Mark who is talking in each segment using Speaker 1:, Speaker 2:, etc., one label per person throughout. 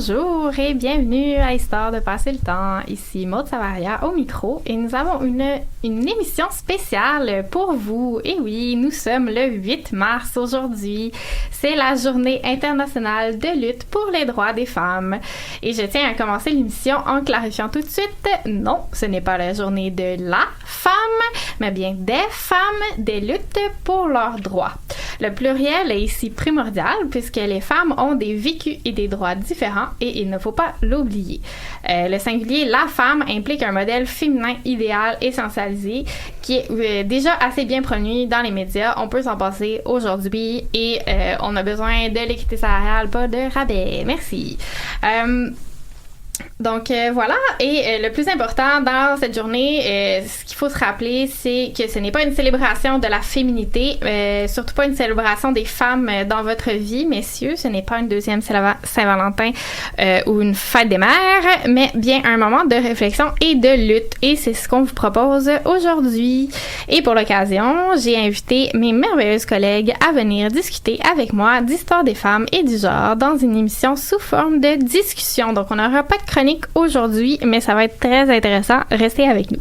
Speaker 1: Bonjour et bienvenue à Histoire de passer le temps. Ici Maud Savaria au micro et nous avons une émission spéciale pour vous. Et oui, nous sommes le 8 mars aujourd'hui. C'est la journée internationale de lutte pour les droits des femmes. Et je tiens à commencer l'émission en clarifiant tout de suite, non, ce n'est pas la journée de la femme, mais bien des femmes, des luttes pour leurs droits. Le pluriel est ici primordial puisque les femmes ont des vécus et des droits différents et il ne faut pas l'oublier. Le singulier, la femme, implique un modèle féminin idéal essentialisé qui est déjà assez bien promu dans les médias. On peut s'en passer aujourd'hui et on a besoin de l'équité salariale, pas de rabais. Merci. Donc voilà, et le plus important dans cette journée, ce qu'il faut se rappeler, c'est que ce n'est pas une célébration de la féminité, surtout pas une célébration des femmes dans votre vie, messieurs, ce n'est pas une deuxième Saint-Valentin ou une fête des mères, mais bien un moment de réflexion et de lutte, et c'est ce qu'on vous propose aujourd'hui. Et pour l'occasion, j'ai invité mes merveilleuses collègues à venir discuter avec moi d'histoire des femmes et du genre dans une émission sous forme de discussion, donc on n'aura pas de chronique aujourd'hui, mais ça va être très intéressant. Restez avec nous.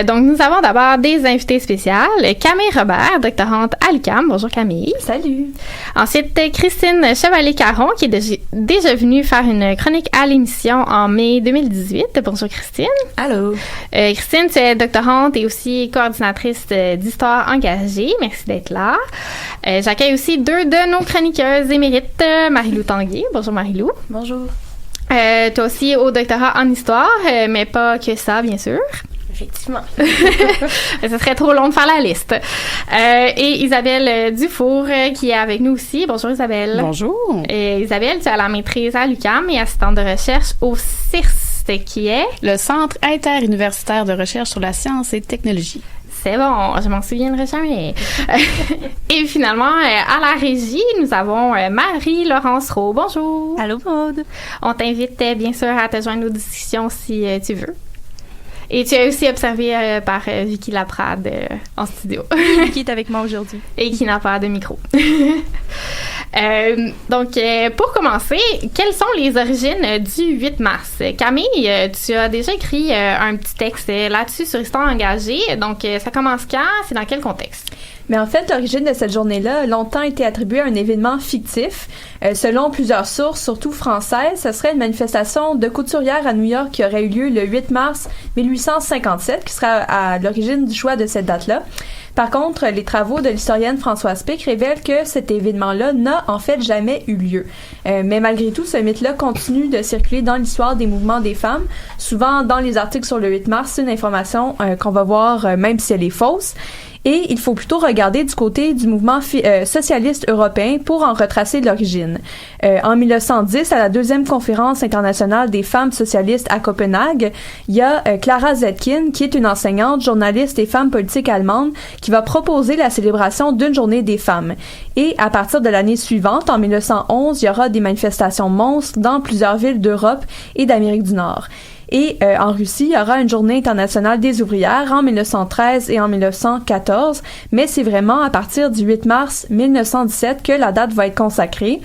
Speaker 1: Donc, nous avons d'abord des invités spéciales. Camille Robert, doctorante à l'UQAM. Bonjour Camille.
Speaker 2: Salut.
Speaker 1: Ensuite, Christine Chevalier-Caron, qui est déjà venue faire une chronique à l'émission en mai 2018. Bonjour Christine.
Speaker 2: Allô.
Speaker 1: Christine, tu es doctorante et aussi coordinatrice d'histoire engagée. Merci d'être là. J'accueille aussi deux de nos chroniqueuses émérites, Marie-Lou Tanguay. Bonjour Marie-Lou.
Speaker 2: Bonjour.
Speaker 1: Toi aussi au doctorat en histoire, mais pas que ça, bien sûr.
Speaker 2: Effectivement.
Speaker 1: Ce serait trop long de faire la liste. Et Isabelle Dufour, qui est avec nous aussi. Bonjour Isabelle.
Speaker 3: Bonjour.
Speaker 1: Isabelle, tu as la maîtrise à l'UQAM et assistante de recherche au CIRST, qui est...
Speaker 3: le Centre interuniversitaire de recherche sur la science et technologie.
Speaker 1: C'est bon, je m'en souviendrai jamais. Et finalement, à la régie, nous avons Marie-Laurence Rowe. Bonjour.
Speaker 2: Allô, Maud.
Speaker 1: On t'invite bien sûr à te joindre aux discussions si tu veux. Et tu as aussi observé par Vicky Laprade en studio.
Speaker 2: Qui est avec moi aujourd'hui.
Speaker 1: Et qui n'a pas de micro. Donc, pour commencer, quelles sont les origines du 8 mars? Camille, tu as déjà écrit un petit texte là-dessus sur Histoire engagée. Donc, ça commence quand? C'est dans quel contexte?
Speaker 2: Mais en fait, l'origine de cette journée-là a longtemps été attribuée à un événement fictif. Selon plusieurs sources, surtout françaises, ce serait une manifestation de couturières à New York qui aurait eu lieu le 8 mars 1857, qui sera à l'origine du choix de cette date-là. Par contre, les travaux de l'historienne Françoise Pic révèlent que cet événement-là n'a en fait jamais eu lieu. Mais malgré tout, ce mythe-là continue de circuler dans l'histoire des mouvements des femmes. Souvent, dans les articles sur le 8 mars, c'est une information qu'on va voir même si elle est fausse. Et il faut plutôt regarder du côté du mouvement socialiste européen pour en retracer l'origine. En 1910, à la deuxième conférence internationale des femmes socialistes à Copenhague, il y a Clara Zetkin, qui est une enseignante, journaliste et femme politique allemande, qui va proposer la célébration d'une journée des femmes. Et à partir de l'année suivante, en 1911, il y aura des manifestations monstres dans plusieurs villes d'Europe et d'Amérique du Nord. Et en Russie, il y aura une journée internationale des ouvrières en 1913 et en 1914, mais c'est vraiment à partir du 8 mars 1917 que la date va être consacrée.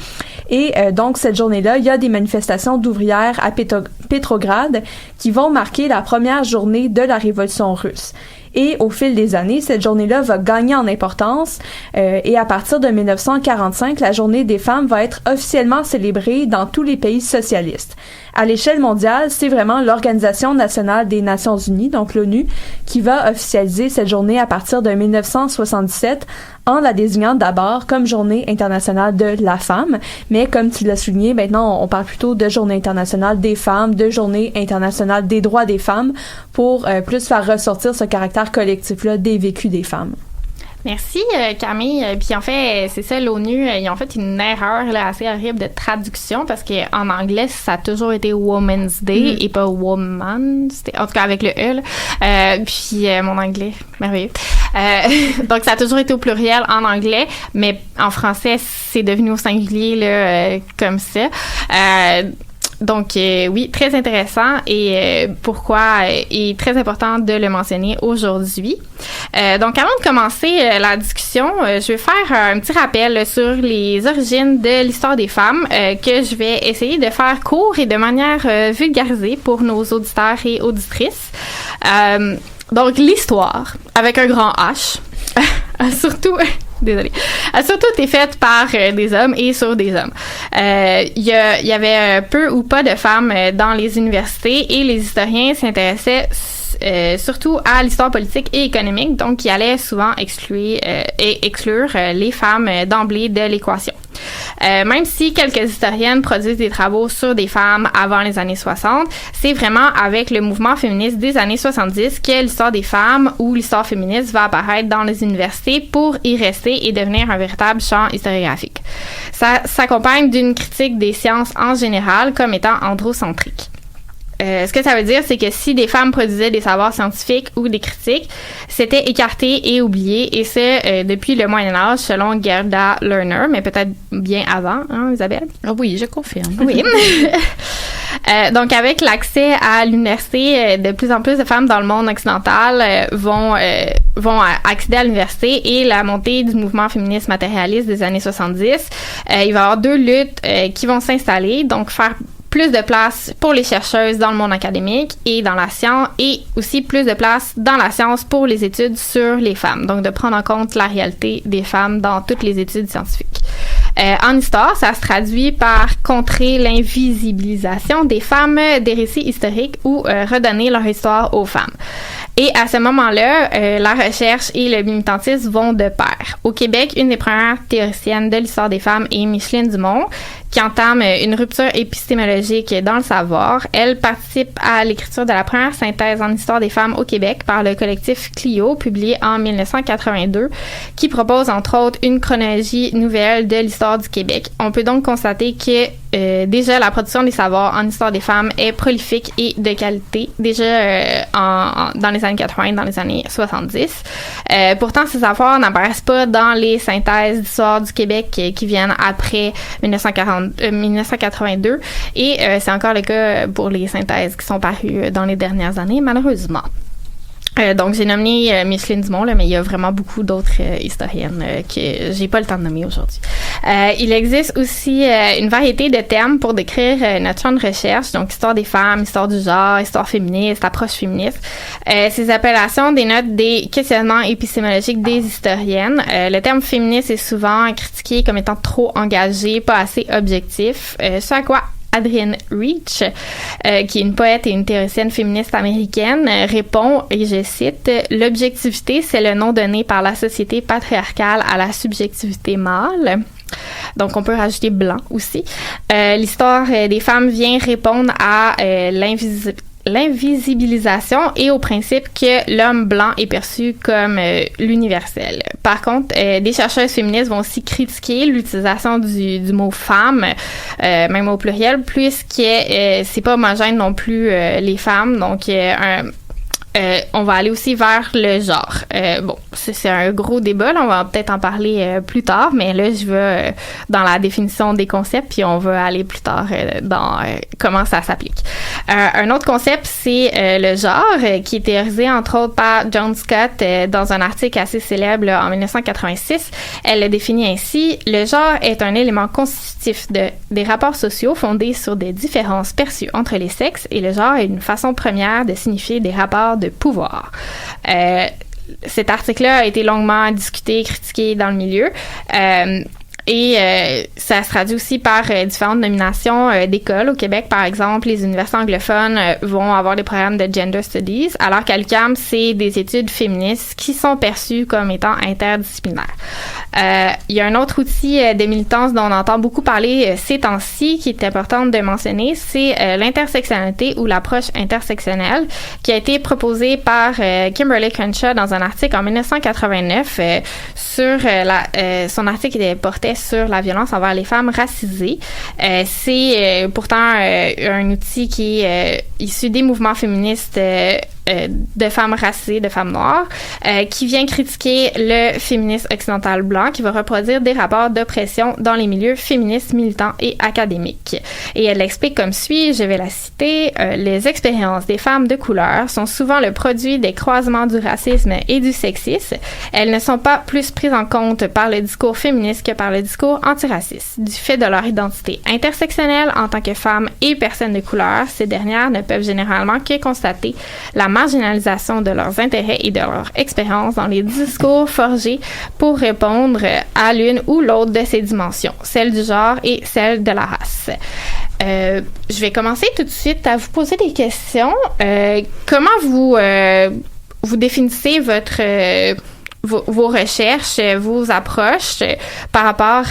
Speaker 2: Et donc, cette journée-là, il y a des manifestations d'ouvrières à Pétrograd qui vont marquer la première journée de la Révolution russe. Et au fil des années, cette journée-là va gagner en importance et à partir de 1945, la journée des femmes va être officiellement célébrée dans tous les pays socialistes. À l'échelle mondiale, c'est vraiment l'Organisation nationale des Nations unies, donc l'ONU, qui va officialiser cette journée à partir de 1977 en la désignant d'abord comme Journée internationale de la femme. Mais comme tu l'as souligné, maintenant, on parle plutôt de Journée internationale des femmes, de Journée internationale des droits des femmes pour plus faire ressortir ce caractère collectif-là des vécus des femmes.
Speaker 1: Merci Camille. Puis en fait, c'est ça, l'ONU, ils ont fait une erreur là, assez horrible de traduction parce qu'en anglais, ça a toujours été Women's Day et pas Woman's Day. En tout cas, avec le E. Puis mon anglais, merveilleux. Donc, ça a toujours été au pluriel en anglais, mais en français, c'est devenu au singulier là, comme ça. Donc, oui, très intéressant et pourquoi est très important de le mentionner aujourd'hui. Donc, avant de commencer la discussion, je vais faire un petit rappel sur les origines de l'histoire des femmes que je vais essayer de faire court et de manière vulgarisée pour nos auditeurs et auditrices. Donc, l'histoire, avec un grand H, surtout... Désolée. A surtout été faite par des hommes et sur des hommes. Il y avait peu ou pas de femmes dans les universités et les historiens s'intéressaient surtout à l'histoire politique et économique, donc ils allaient souvent exclure les femmes d'emblée de l'équation. Même si quelques historiennes produisent des travaux sur des femmes avant les années 60, c'est vraiment avec le mouvement féministe des années 70 que l'histoire des femmes ou l'histoire féministe va apparaître dans les universités pour y rester et devenir un véritable champ historiographique. Ça s'accompagne d'une critique des sciences en général comme étant androcentrique. Ce que ça veut dire, c'est que si des femmes produisaient des savoirs scientifiques ou des critiques, c'était écarté et oublié, et c'est depuis le Moyen-Âge, selon Gerda Lerner, mais peut-être bien avant, hein, Isabelle?
Speaker 3: Ah oui, je confirme.
Speaker 1: Oui. Donc, avec l'accès à l'université, de plus en plus de femmes dans le monde occidental vont accéder à l'université et la montée du mouvement féministe matérialiste des années 70, il va y avoir deux luttes qui vont s'installer, donc faire plus de place pour les chercheuses dans le monde académique et dans la science, et aussi plus de place dans la science pour les études sur les femmes. Donc, de prendre en compte la réalité des femmes dans toutes les études scientifiques. En histoire, ça se traduit par contrer l'invisibilisation des femmes des récits historiques ou redonner leur histoire aux femmes. Et à ce moment-là, la recherche et le militantisme vont de pair. Au Québec, une des premières théoriciennes de l'histoire des femmes est Micheline Dumont, qui entame une rupture épistémologique dans le savoir. Elle participe à l'écriture de la première synthèse en histoire des femmes au Québec par le collectif Clio, publié en 1982, qui propose entre autres une chronologie nouvelle de l'histoire du Québec. On peut donc constater que déjà la production des savoirs en histoire des femmes est prolifique et de qualité, déjà dans les années 80, dans les années 70. Pourtant, ces savoirs n'apparaissent pas dans les synthèses d'histoire du Québec qui viennent après 1982, et c'est encore le cas pour les synthèses qui sont parues dans les dernières années, malheureusement. Donc, j'ai nommé Micheline Dumont, là, mais il y a vraiment beaucoup d'autres historiennes que j'ai pas le temps de nommer aujourd'hui. Il existe aussi une variété de thèmes pour décrire notre champ de recherche, donc histoire des femmes, histoire du genre, histoire féministe, approche féministe. Ces appellations dénotent des questionnements épistémologiques des historiennes. Le terme féministe est souvent critiqué comme étant trop engagé, pas assez objectif, ce à quoi Adrienne Rich, qui est une poète et une théoricienne féministe américaine, répond, et je cite, « L'objectivité, c'est le nom donné par la société patriarcale à la subjectivité mâle. » Donc, on peut rajouter blanc aussi. L'histoire des femmes vient répondre à l'invisibilisation et au principe que l'homme blanc est perçu comme l'universel. Par contre, des chercheuses féministes vont aussi critiquer l'utilisation du mot femme, même au pluriel, puisque c'est pas homogène non plus les femmes. Donc, on va aller aussi vers le genre. Bon, c'est un gros débat, là, on va peut-être en parler plus tard, mais là, je vais dans la définition des concepts, puis on va aller plus tard dans comment ça s'applique. Un autre concept, c'est le genre, qui est théorisé entre autres par Joan Scott dans un article assez célèbre là, en 1986. Elle le définit ainsi: le genre est un élément constitutif des rapports sociaux fondés sur des différences perçues entre les sexes, et le genre est une façon première de signifier des rapports de pouvoir. Cet article-là a été longuement discuté et critiqué dans le milieu. Et ça se traduit aussi par différentes nominations d'écoles. Au Québec, par exemple, les universités anglophones vont avoir des programmes de Gender Studies, alors qu'à l'UQAM, c'est des études féministes qui sont perçues comme étant interdisciplinaires. Il y a un autre outil de militance dont on entend beaucoup parler ces temps-ci, qui est important de mentionner, c'est l'intersectionnalité ou l'approche intersectionnelle, qui a été proposée par Kimberly Crenshaw dans un article en 1989 sur son article qui portait sur la violence envers les femmes racisées. C'est pourtant un outil qui est issu des mouvements féministes de femmes racisées, de femmes noires, qui vient critiquer le féminisme occidental blanc, qui va reproduire des rapports d'oppression dans les milieux féministes, militants et académiques. Et elle l'explique comme suit, je vais la citer, les expériences des femmes de couleur sont souvent le produit des croisements du racisme et du sexisme. Elles ne sont pas plus prises en compte par le discours féministe que par le discours antiraciste. Du fait de leur identité intersectionnelle en tant que femmes et personnes de couleur, ces dernières ne peuvent généralement que constater la marginalisation de leurs intérêts et de leur expérience dans les discours forgés pour répondre à l'une ou l'autre de ces dimensions, celle du genre et celle de la race. Je vais commencer tout de suite à vous poser des questions. Comment vous définissez vos recherches, vos approches par rapport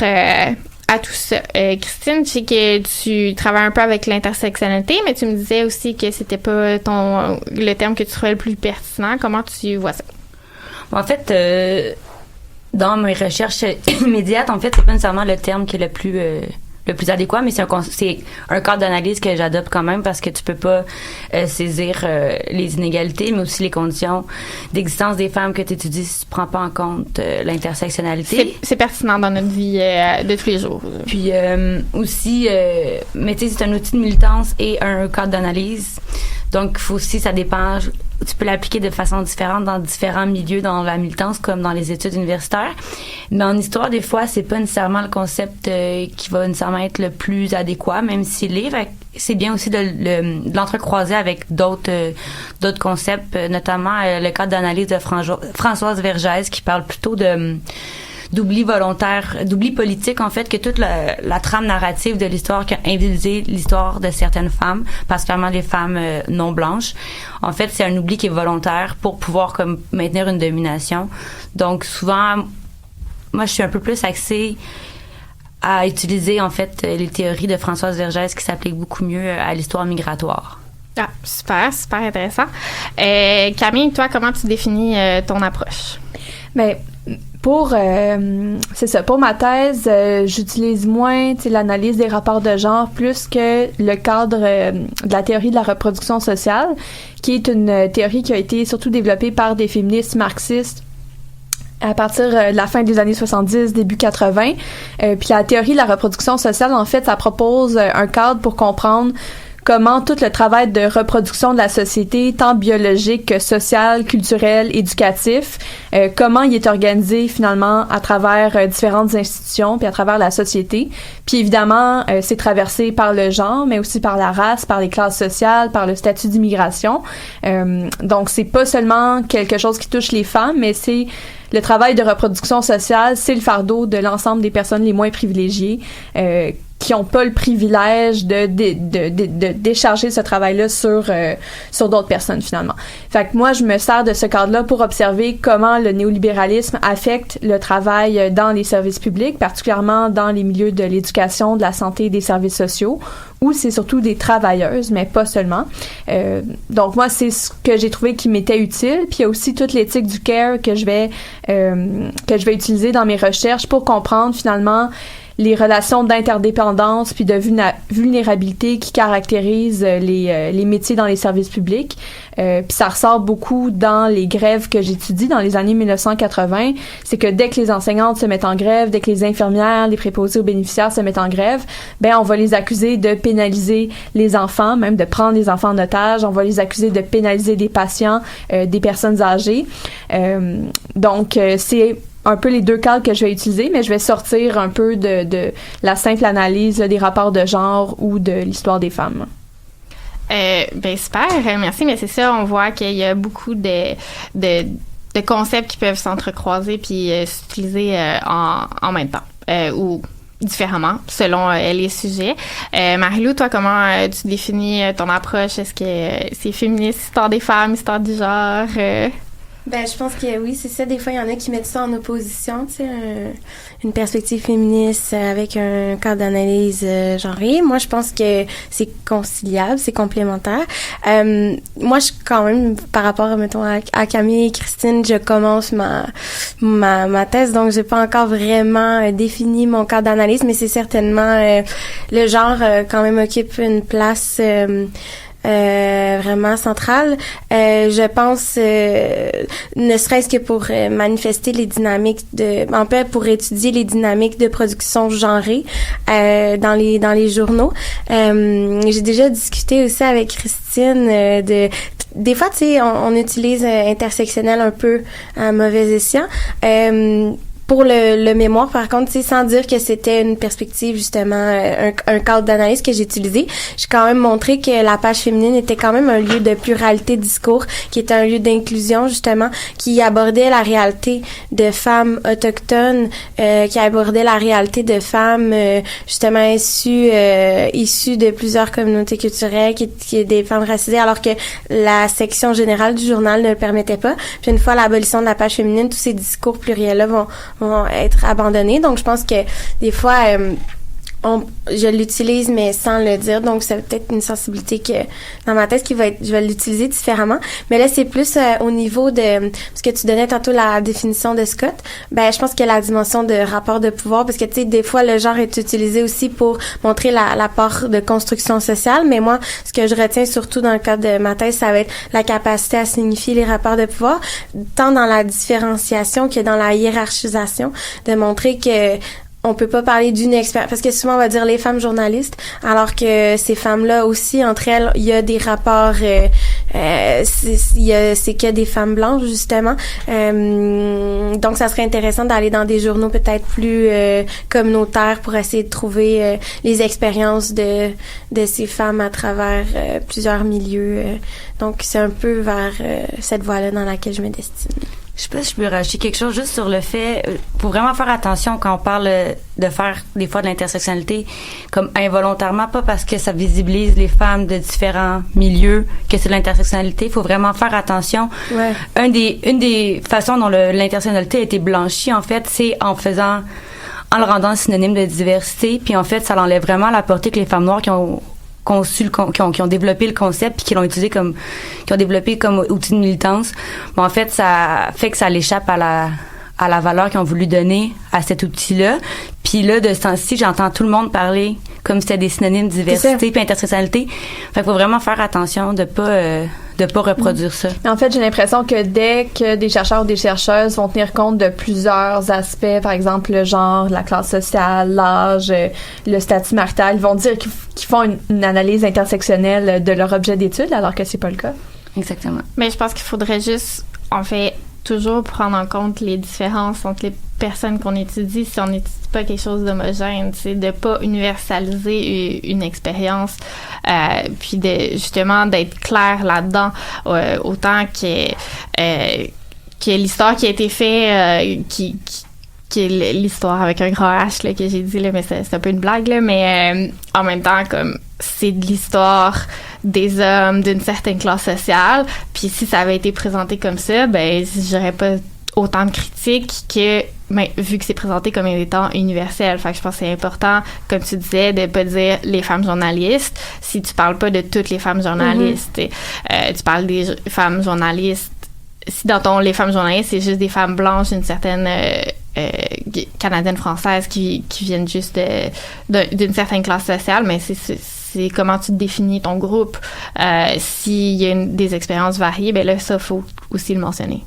Speaker 1: à tout ça? Christine, je sais que tu travailles un peu avec l'intersectionnalité, mais tu me disais aussi que c'était pas le terme que tu trouvais le plus pertinent. Comment tu vois ça?
Speaker 4: En fait, dans mes recherches immédiates, en fait, c'est pas nécessairement le terme qui est le plus adéquat, mais c'est un cadre d'analyse que j'adopte quand même parce que tu peux pas saisir les inégalités, mais aussi les conditions d'existence des femmes que tu étudies si tu prends pas en compte l'intersectionnalité.
Speaker 1: C'est pertinent dans notre vie de tous les jours.
Speaker 4: Puis aussi, mais tu sais, c'est un outil de militance et un cadre d'analyse. Donc, faut aussi, ça dépend. Tu peux l'appliquer de façon différente dans différents milieux, dans la militance comme dans les études universitaires. Mais en histoire, des fois, c'est pas nécessairement le concept qui va nécessairement être le plus adéquat, même s'il est. C'est bien aussi de l'entrecroiser avec d'autres concepts, notamment le cadre d'analyse de Françoise Vergès qui parle plutôt d'oubli volontaire, d'oubli politique, en fait, que toute la trame narrative de l'histoire qui a invisibilisé l'histoire de certaines femmes, particulièrement les femmes non blanches. En fait, c'est un oubli qui est volontaire pour pouvoir comme maintenir une domination. Donc, souvent, moi, je suis un peu plus axée à utiliser, en fait, les théories de Françoise Vergès qui s'appliquent beaucoup mieux à l'histoire migratoire.
Speaker 1: Ah, super intéressant. Camille, toi, comment tu définis ton approche?
Speaker 2: Mais c'est ça. Pour ma thèse, j'utilise moins l'analyse des rapports de genre plus que le cadre de la théorie de la reproduction sociale, qui est une théorie qui a été surtout développée par des féministes marxistes à partir de la fin des années 70, début 80. Puis la théorie de la reproduction sociale, en fait, ça propose un cadre pour comprendre comment tout le travail de reproduction de la société, tant biologique que social, culturel, éducatif, comment il est organisé finalement à travers différentes institutions puis à travers la société. Puis évidemment, c'est traversé par le genre, mais aussi par la race, par les classes sociales, par le statut d'immigration. Donc c'est pas seulement quelque chose qui touche les femmes, mais c'est le travail de reproduction sociale, c'est le fardeau de l'ensemble des personnes les moins privilégiées qui ont pas le privilège de décharger ce travail-là sur d'autres personnes finalement. Fait que moi je me sers de ce cadre-là pour observer comment le néolibéralisme affecte le travail dans les services publics, particulièrement dans les milieux de l'éducation, de la santé et des services sociaux, où c'est surtout des travailleuses, mais pas seulement. Donc moi c'est ce que j'ai trouvé qui m'était utile. Puis il y a aussi toute l'éthique du care que je vais utiliser dans mes recherches pour comprendre finalement les relations d'interdépendance puis de vulnérabilité qui caractérisent les métiers dans les services publics. Puis ça ressort beaucoup dans les grèves que j'étudie dans les années 1980. C'est que dès que les enseignantes se mettent en grève, dès que les infirmières, les préposés aux bénéficiaires se mettent en grève, on va les accuser de pénaliser les enfants, même de prendre les enfants en otage. On va les accuser de pénaliser des patients, des personnes âgées. Donc c'est un peu les deux cadres que je vais utiliser, mais je vais sortir un peu de la simple analyse des rapports de genre ou de l'histoire des femmes.
Speaker 1: Super, merci, mais c'est ça, on voit qu'il y a beaucoup de concepts qui peuvent s'entrecroiser puis s'utiliser en même temps, ou différemment, selon les sujets. Marie-Lou, toi, comment tu définis ton approche? Est-ce que c'est féministe, histoire des femmes, histoire du genre?
Speaker 5: Je pense que oui, c'est ça. Des fois, il y en a qui mettent ça en opposition, tu sais, une perspective féministe avec un cadre d'analyse genrée. Moi, je pense que c'est conciliable, c'est complémentaire. Moi, je quand même, par rapport, mettons, à Camille et Christine, je commence ma thèse, donc j'ai pas encore vraiment défini mon cadre d'analyse, mais c'est certainement le genre quand même occupe une place vraiment centrale. Je pense, ne serait-ce que pour manifester les dynamiques en fait, pour étudier les dynamiques de production genrée dans les journaux. J'ai déjà discuté aussi avec Christine des fois, tu sais, on utilise intersectionnel un peu à mauvais escient. Pour le mémoire, par contre, tu sais, sans dire que c'était une perspective, justement, un cadre d'analyse que j'ai utilisé, j'ai quand même montré que la page féminine était quand même un lieu de pluralité de discours, qui était un lieu d'inclusion, justement, qui abordait la réalité de femmes autochtones, qui abordait la réalité de femmes, justement, issues de plusieurs communautés culturelles, qui est des femmes racisées, alors que la section générale du journal ne le permettait pas. Puis une fois l'abolition de la page féminine, tous ces discours pluriels-là vont être abandonnés. Donc, je pense que des fois, je l'utilise, mais sans le dire. Donc, c'est peut-être une sensibilité que, dans ma tête, je vais l'utiliser différemment. Mais là, c'est plus au niveau de, parce que tu donnais tantôt la définition de Scott. Ben, je pense qu'il y a la dimension de rapport de pouvoir, parce que, tu sais, des fois, le genre est utilisé aussi pour montrer l'apport de construction sociale. Mais moi, ce que je retiens surtout dans le cadre de ma thèse, ça va être la capacité à signifier les rapports de pouvoir, tant dans la différenciation que dans la hiérarchisation, de montrer que on peut pas parler d'une expérience, parce que souvent on va dire les femmes journalistes, alors que ces femmes-là aussi, entre elles, il y a des rapports, c'est que des femmes blanches, justement. Donc ça serait intéressant d'aller dans des journaux peut-être plus communautaires pour essayer de trouver les expériences de ces femmes à travers plusieurs milieux. Donc c'est un peu vers cette voie-là dans laquelle je me destine.
Speaker 4: Je sais pas si je peux rajouter quelque chose juste sur le fait, faut vraiment faire attention quand on parle de faire des fois de l'intersectionnalité comme involontairement, pas parce que ça visibilise les femmes de différents milieux que c'est de l'intersectionnalité. Faut vraiment faire attention.
Speaker 5: Ouais.
Speaker 4: Une des façons dont l'intersectionnalité a été blanchie, en fait, c'est en le rendant synonyme de diversité, puis en fait, ça enlève vraiment la portée que les femmes noires qui ont développé le concept puis qui ont développé comme outil de militance. Mais en fait, ça fait que ça l'échappe à la valeur qu'ils ont voulu donner à cet outil-là. Puis là, de ce temps-ci, j'entends tout le monde parler comme si c'était des synonymes de diversité puis intersectionnalité. Fait qu'il faut vraiment faire attention de pas reproduire ça.
Speaker 2: En fait, j'ai l'impression que dès que des chercheurs ou des chercheuses vont tenir compte de plusieurs aspects, par exemple le genre, la classe sociale, l'âge, le statut marital, ils vont dire qu'ils font une analyse intersectionnelle de leur objet d'étude, alors que c'est pas le cas.
Speaker 4: Exactement.
Speaker 1: Mais je pense qu'il faudrait juste, en fait, toujours prendre en compte les différences entre les personnes qu'on étudie si on n'étudie pas quelque chose d'homogène, tu sais, de pas universaliser une expérience, puis justement d'être clair là-dedans, autant que l'histoire qui a été faite, qui est l'histoire avec un grand H là, que j'ai dit, là, mais c'est un peu une blague, là, mais en même temps, comme c'est de l'histoire des hommes d'une certaine classe sociale, puis si ça avait été présenté comme ça, ben j'aurais pas autant de critiques que vu que c'est présenté comme étant universel. Fait que je pense que c'est important, comme tu disais, de pas dire les femmes journalistes si tu parles pas de toutes les femmes journalistes. Tu parles des femmes journalistes. Si dans les femmes journalistes, c'est juste des femmes blanches d'une certaine canadienne française qui viennent juste d'une certaine classe sociale, mais c'est comment tu définis ton groupe. S'il y a des expériences variées, ben là, ça, faut aussi le mentionner.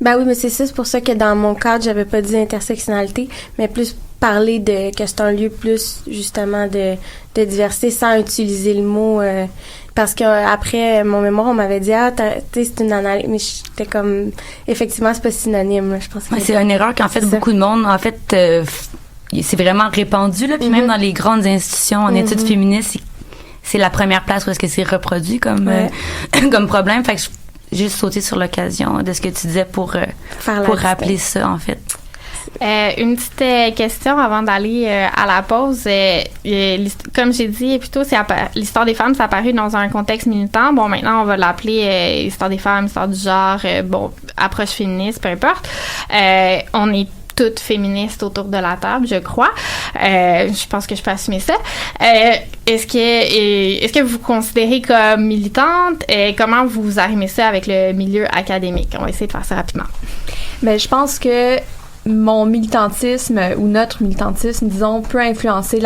Speaker 5: Ben oui, mais c'est pour ça que dans mon cadre, j'avais pas dit intersectionnalité, mais plus parler que c'est un lieu plus, justement, de diversité sans utiliser le mot, parce que après mon mémoire, on m'avait dit, c'est une analyse, mais j'étais comme, effectivement, c'est pas synonyme, là, je pense.
Speaker 4: Ouais, c'est une erreur qu'en fait, beaucoup de monde, en fait, c'est vraiment répandu, là, puis même dans les grandes institutions en études féministes, c'est la première place où est-ce que c'est reproduit comme problème. Fait que juste sauter sur l'occasion de ce que tu disais pour rappeler ça, en fait.
Speaker 1: Une petite question avant d'aller à la pause. Comme j'ai dit plus tôt, l'histoire des femmes, c'est apparu dans un contexte militant. Bon, maintenant, on va l'appeler histoire des femmes, histoire du genre, approche féministe, peu importe. On est toutes féministes autour de la table, je crois. Je pense que je peux assumer ça. Est-ce que vous vous considérez comme militante? Comment vous arrimez ça avec le milieu académique? On va essayer de faire ça rapidement.
Speaker 2: Mais je pense que mon militantisme ou notre militantisme, disons, peut influencer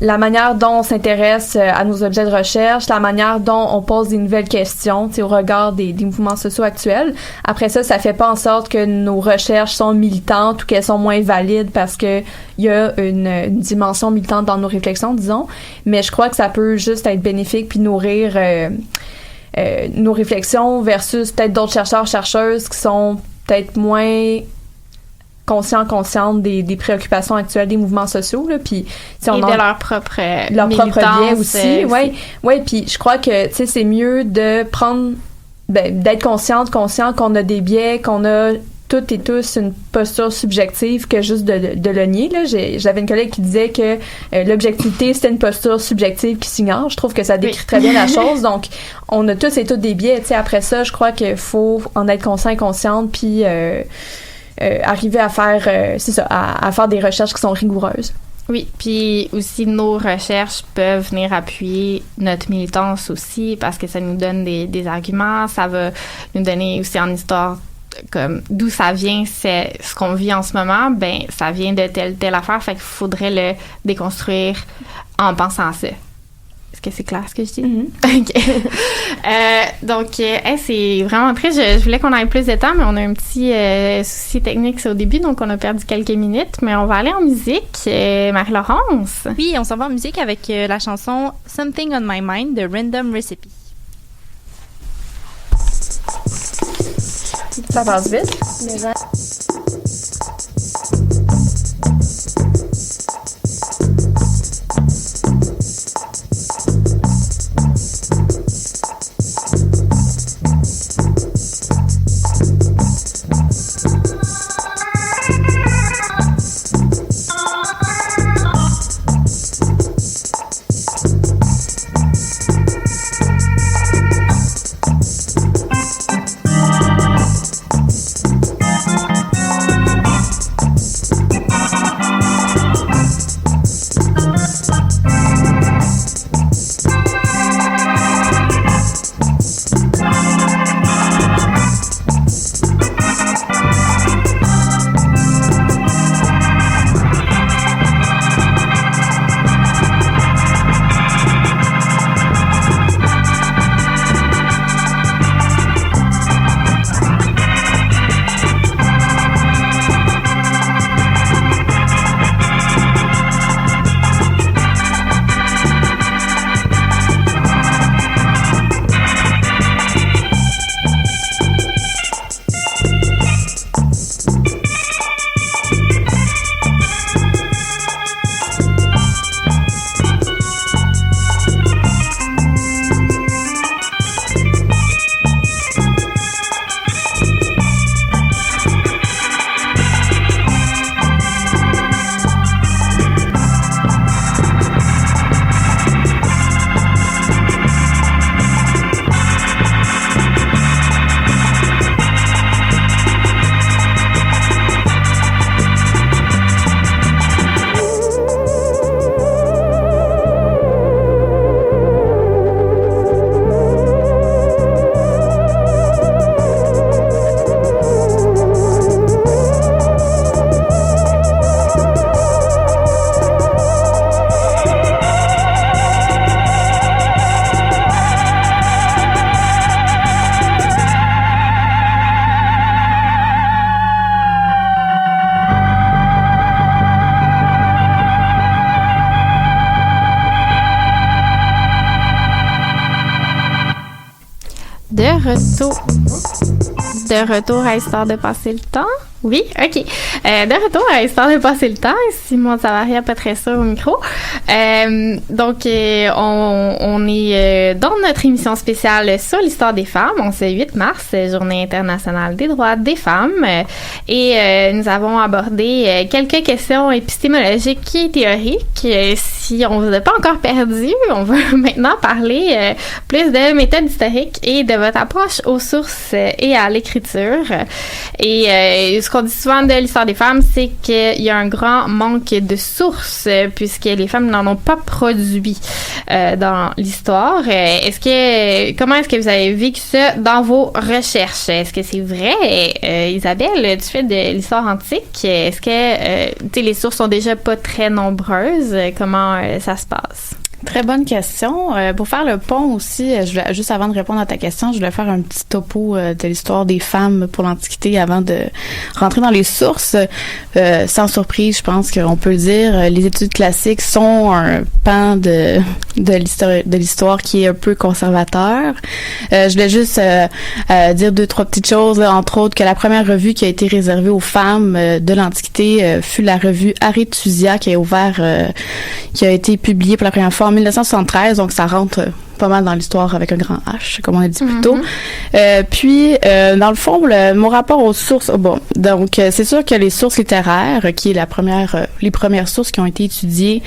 Speaker 2: la manière dont on s'intéresse à nos objets de recherche, la manière dont on pose des nouvelles questions, au regard des mouvements sociaux actuels. Après ça fait pas en sorte que nos recherches sont militantes ou qu'elles sont moins valides parce que il y a une dimension militante dans nos réflexions, disons. Mais je crois que ça peut juste être bénéfique puis nourrir nos réflexions versus peut-être d'autres chercheurs-chercheuses qui sont peut-être moins conscientes des préoccupations actuelles des mouvements sociaux, là, puis
Speaker 1: de leur propre
Speaker 2: biais aussi, ouais, puis je crois que c'est mieux de prendre d'être conscient qu'on a des biais, qu'on a toutes et tous une posture subjective que juste de le nier, là. J'avais une collègue qui disait que l'objectivité c'était une posture subjective qui s'ignore. Je trouve que ça décrit très bien la chose. Donc on a tous et toutes des biais. Après ça, je crois qu'il faut en être conscient et consciente, puis arriver à faire à faire des recherches qui sont rigoureuses.
Speaker 1: Oui, puis aussi nos recherches peuvent venir appuyer notre militance aussi parce que ça nous donne des arguments, ça va nous donner aussi en histoire comme d'où ça vient, c'est ce qu'on vit en ce moment, ça vient de telle affaire, fait qu'il faudrait le déconstruire en pensant à ça. Est-ce que c'est clair ce que je dis? Mm-hmm. OK. Donc, c'est vraiment triste. Je voulais qu'on ait plus de temps, mais on a un petit souci technique au début, donc on a perdu quelques minutes. Mais on va aller en musique. Marie-Laurence?
Speaker 6: Oui, on s'en va en musique avec la chanson « Something on My Mind » de Random Recipe.
Speaker 2: Ça passe vite.
Speaker 1: De retour à Histoire de passer le temps. Oui, OK. De retour à Histoire de passer le temps. Ici, Maud Savaria Petressa au micro. Donc, on est dans notre émission spéciale sur l'histoire des femmes. On c'est 8 mars, Journée internationale des droits des femmes. Et nous avons abordé quelques questions épistémologiques et théoriques. Si on vous a pas encore perdu, on va maintenant parler plus de méthode historique et de votre approche aux sources et à l'écriture. Et ce qu'on dit souvent de l'histoire des femmes, c'est qu'il y a un grand manque de sources, puisque les femmes n'en ont pas produit dans l'histoire. Comment est-ce que vous avez vécu ça dans vos recherches? Est-ce que c'est vrai? Isabelle, tu fais de l'histoire antique. Est-ce que les sources sont déjà pas très nombreuses? Comment ça se passe?
Speaker 3: Très bonne question. Pour faire le pont aussi, juste avant de répondre à ta question, je voulais faire un petit topo de l'histoire des femmes pour l'Antiquité avant de rentrer dans les sources. Sans surprise, je pense qu'on peut le dire, les études classiques sont un pan de l'histoire qui est un peu conservateur. Je voulais juste dire 2-3 petites choses, entre autres que la première revue qui a été réservée aux femmes de l'Antiquité fut la revue Arethusa qui a été publiée pour la première fois en 1973, donc ça rentre pas mal dans l'histoire avec un grand H, comme on a dit plus tôt. Puis, dans le fond, mon rapport aux sources, donc c'est sûr que les sources littéraires, qui est les premières sources qui ont été étudiées,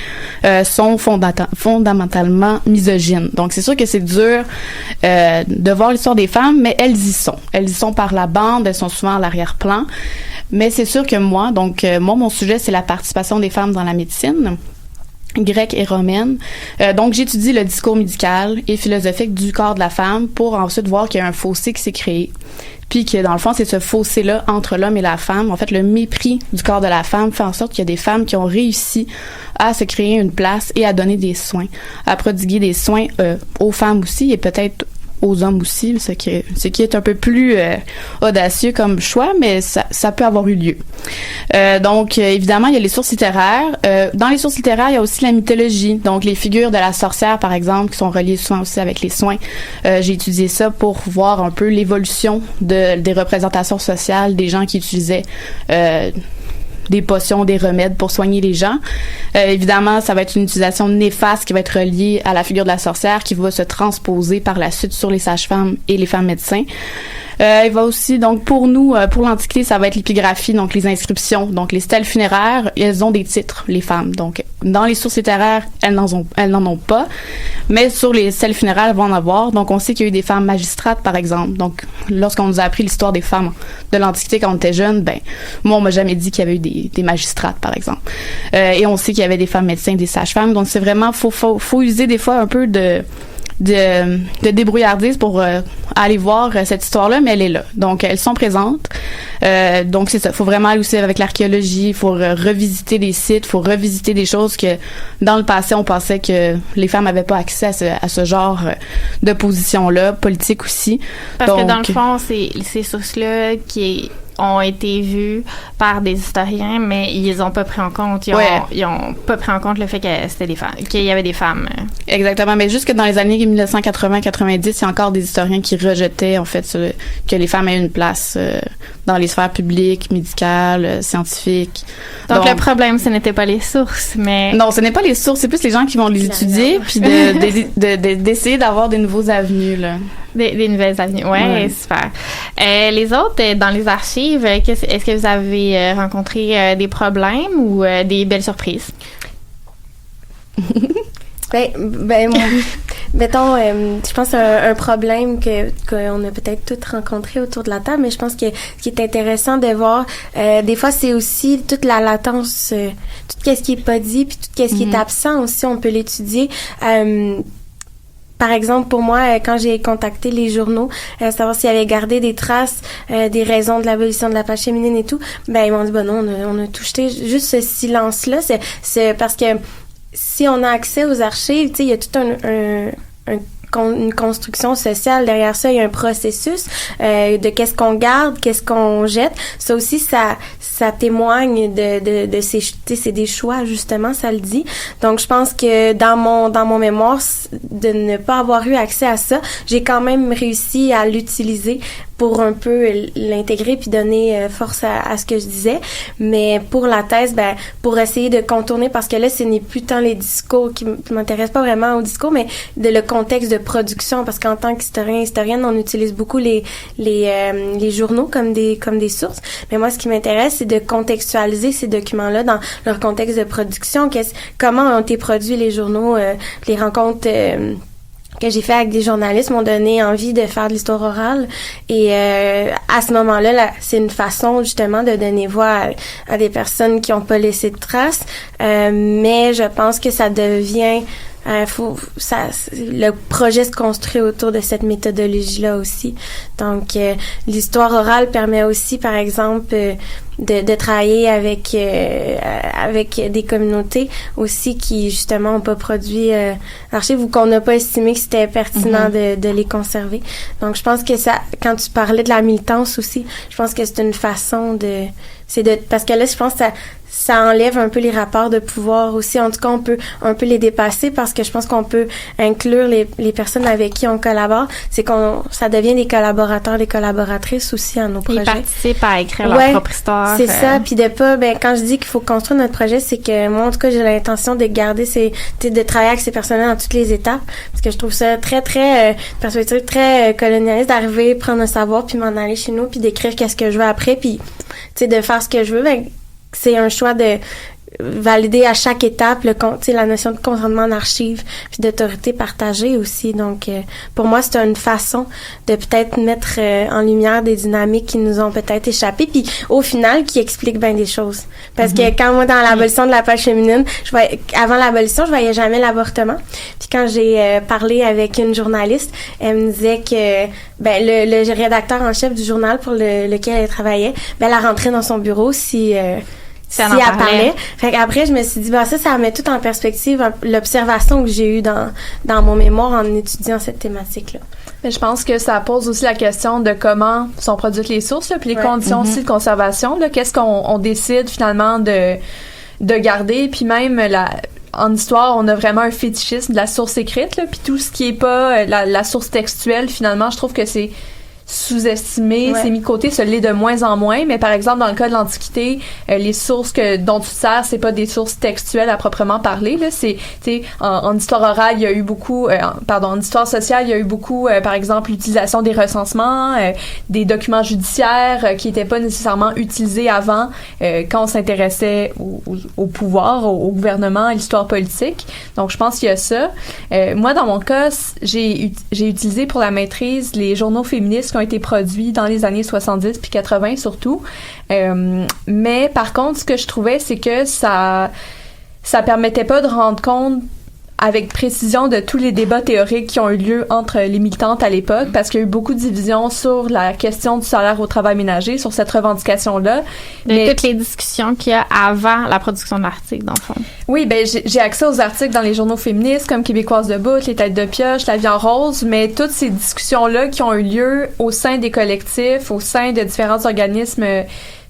Speaker 3: sont fondamentalement misogynes. Donc, c'est sûr que c'est dur de voir l'histoire des femmes, mais elles y sont. Elles y sont par la bande, elles sont souvent à l'arrière-plan. Mais c'est sûr que moi, mon sujet, c'est la participation des femmes dans la médecine grecque et romaine. Donc, j'étudie le discours médical et philosophique du corps de la femme pour ensuite voir qu'il y a un fossé qui s'est créé. Puis que, dans le fond, c'est ce fossé-là entre l'homme et la femme. En fait, le mépris du corps de la femme fait en sorte qu'il y a des femmes qui ont réussi à se créer une place et à donner des soins, à prodiguer des soins aux femmes aussi et peut-être aux hommes aussi, ce qui est un peu plus audacieux comme choix, mais ça peut avoir eu lieu. Donc, évidemment, il y a les sources littéraires. Dans les sources littéraires, il y a aussi la mythologie. Donc, les figures de la sorcière, par exemple, qui sont reliées souvent aussi avec les soins. J'ai étudié ça pour voir un peu l'évolution des représentations sociales des gens qui utilisaient des potions, des remèdes pour soigner les gens. Évidemment, ça va être une utilisation néfaste qui va être reliée à la figure de la sorcière qui va se transposer par la suite sur les sages-femmes et les femmes médecins. Il va aussi, donc, pour nous, pour l'Antiquité, ça va être l'épigraphie, donc les inscriptions. Donc, les stèles funéraires, elles ont des titres, les femmes. Donc, dans les sources littéraires, elles n'en ont pas. Mais sur les stèles funéraires, elles vont en avoir. Donc, on sait qu'il y a eu des femmes magistrates, par exemple. Donc, lorsqu'on nous a appris l'histoire des femmes de l'Antiquité quand on était jeune, moi, on m'a jamais dit qu'il y avait eu des magistrates, par exemple. Et on sait qu'il y avait des femmes médecins, des sages-femmes. Donc, c'est vraiment, faut user des fois un peu de débrouillardise pour aller voir cette histoire-là, mais elle est là. Donc, elles sont présentes. Donc, c'est ça. Il faut vraiment aller aussi avec l'archéologie. Il faut revisiter les sites. Il faut revisiter des choses que, dans le passé, on pensait que les femmes n'avaient pas accès à ce genre de position-là, politique aussi.
Speaker 1: Parce que, dans le fond, c'est ces sources-là qui ont été vues par des historiens, mais ils ont pas pris en compte. Ils ont pas pris en compte le fait que c'était des femmes, qu'il y avait des femmes.
Speaker 3: Exactement. Mais jusque dans les années 1980-90, il y a encore des historiens qui rejetaient, en fait, que les femmes aient une place dans les sphères publiques, médicales, scientifiques.
Speaker 1: Donc, le problème, ce n'était pas les sources, mais...
Speaker 3: Non, ce n'est pas les sources, c'est plus les gens qui vont les étudier, puis d'essayer d'avoir des nouveaux avenues, là.
Speaker 1: Des nouvelles avenues. Ouais, super. Les autres, dans les archives, est-ce que vous avez rencontré des problèmes ou des belles surprises?
Speaker 5: Mettons, je pense un problème qu'on a peut-être toutes rencontré autour de la table, mais je pense que ce qui est intéressant de voir, des fois, c'est aussi toute la latence, tout ce qui est pas dit, puis tout ce qui est absent aussi, on peut l'étudier. Par exemple, pour moi, quand j'ai contacté les journaux, savoir s'ils avaient gardé des traces des raisons de l'abolition de la page féminine et tout, ils m'ont dit, non, on a tout jeté. Juste ce silence-là, c'est parce que si on a accès aux archives, tu sais, il y a tout une construction sociale derrière ça, il y a un processus de qu'est-ce qu'on garde, qu'est-ce qu'on jette. Ça aussi, ça témoigne de ces, tu sais, c'est des choix, justement, ça le dit. Donc, je pense que dans mon mémoire, de ne pas avoir eu accès à ça, j'ai quand même réussi à l'utiliser pour un peu l'intégrer puis donner force à ce que je disais. Mais pour la thèse, pour essayer de contourner, parce que là, ce n'est plus tant les discours qui m'intéressent pas vraiment au discours, mais le contexte de production, parce qu'en tant qu'historienne, on utilise beaucoup les journaux comme des sources. Mais moi, ce qui m'intéresse, c'est de contextualiser ces documents-là dans leur contexte de production. Comment ont été produits les journaux, les rencontres que j'ai fait avec des journalistes m'ont donné envie de faire de l'histoire orale. Et à ce moment-là, c'est une façon justement de donner voix à des personnes qui n'ont pas laissé de traces. Mais je pense que ça devient... le projet se construit autour de cette méthodologie-là aussi. Donc, l'histoire orale permet aussi, par exemple, de travailler avec des communautés aussi qui justement n'ont pas produit l'archive ou qu'on n'a pas estimé que c'était pertinent de les conserver. Donc, je pense que ça, quand tu parlais de la militance aussi, je pense que c'est une façon parce que là, je pense que ça enlève un peu les rapports de pouvoir aussi. En tout cas, on peut un peu les dépasser parce que je pense qu'on peut inclure les personnes avec qui on collabore. C'est ça devient des collaborateurs, des collaboratrices aussi à nos projets.
Speaker 1: Ils participent à écrire leur propre histoire.
Speaker 5: C'est ça. Puis de pas, quand je dis qu'il faut construire notre projet, c'est que moi, en tout cas, j'ai l'intention de garder de travailler avec ces personnes-là dans toutes les étapes. Parce que je trouve ça très, très, perspective très colonialiste d'arriver, prendre un savoir, puis m'en aller chez nous, puis d'écrire qu'est-ce que je veux après, puis, de faire ce que je veux. C'est un choix de valider à chaque étape la notion de consentement en archives puis d'autorité partagée aussi. Donc, pour moi, c'est une façon de peut-être mettre en lumière des dynamiques qui nous ont peut-être échappé puis au final, qui expliquent bien des choses. Parce que quand moi, dans l'abolition de la page féminine, avant l'abolition, je voyais jamais l'avortement. Puis quand j'ai parlé avec une journaliste, elle me disait que le rédacteur en chef du journal pour lequel elle travaillait, elle rentrait dans son bureau si elle parlait. Fait qu'après, je me suis dit, ça met tout en perspective l'observation que j'ai eue dans mon mémoire en étudiant cette thématique-là.
Speaker 2: Mais je pense que ça pose aussi la question de comment sont produites les sources, là, puis les conditions aussi de conservation. Là, qu'est-ce qu'on décide finalement de garder, puis même en histoire, on a vraiment un fétichisme de la source écrite, là, puis tout ce qui est pas la source textuelle, finalement, je trouve que c'est sous-estimé, c'est mis de côté, ça l'est de moins en moins, mais par exemple dans le cas de l'Antiquité, les sources dont tu te sers, c'est pas des sources textuelles à proprement parler, là, c'est en histoire orale, il y a eu beaucoup en histoire sociale, il y a eu beaucoup par exemple l'utilisation des recensements, des documents judiciaires qui étaient pas nécessairement utilisés avant quand on s'intéressait au pouvoir, au gouvernement, à l'histoire politique. Donc je pense qu'il y a ça. Moi dans mon cas, j'ai utilisé pour la maîtrise les journaux féministes qui ont été produits dans les années 70 puis 80 surtout. Mais par contre, ce que je trouvais, c'est que ça permettait pas de rendre compte avec précision de tous les débats théoriques qui ont eu lieu entre les militantes à l'époque, parce qu'il y a eu beaucoup de divisions sur la question du salaire au travail ménager, sur cette revendication-là.
Speaker 1: Mais toutes les discussions qu'il y a avant la production de l'article, dans le fond.
Speaker 2: Oui, j'ai accès aux articles dans les journaux féministes comme Québécoises debout, Les Têtes de pioche, La vie en rose, mais toutes ces discussions-là qui ont eu lieu au sein des collectifs, au sein de différents organismes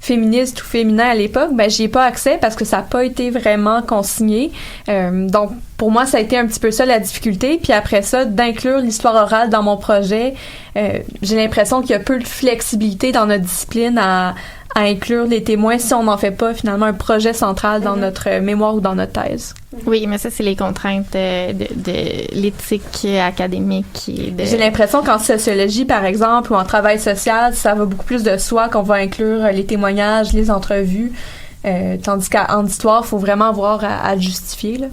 Speaker 2: féministes ou féminins à l'époque, j'y ai pas accès parce que ça n'a pas été vraiment consigné. Donc, pour moi, ça a été un petit peu ça la difficulté. Puis après ça, d'inclure l'histoire orale dans mon projet, j'ai l'impression qu'il y a peu de flexibilité dans notre discipline à inclure les témoins si on n'en fait pas finalement un projet central dans notre mémoire ou dans notre thèse.
Speaker 1: Oui, mais ça, c'est les contraintes de l'éthique académique.
Speaker 2: J'ai l'impression qu'en sociologie, par exemple, ou en travail social, ça va beaucoup plus de soi qu'on va inclure les témoignages, les entrevues, tandis qu'en histoire, il faut vraiment avoir à le justifier. Là.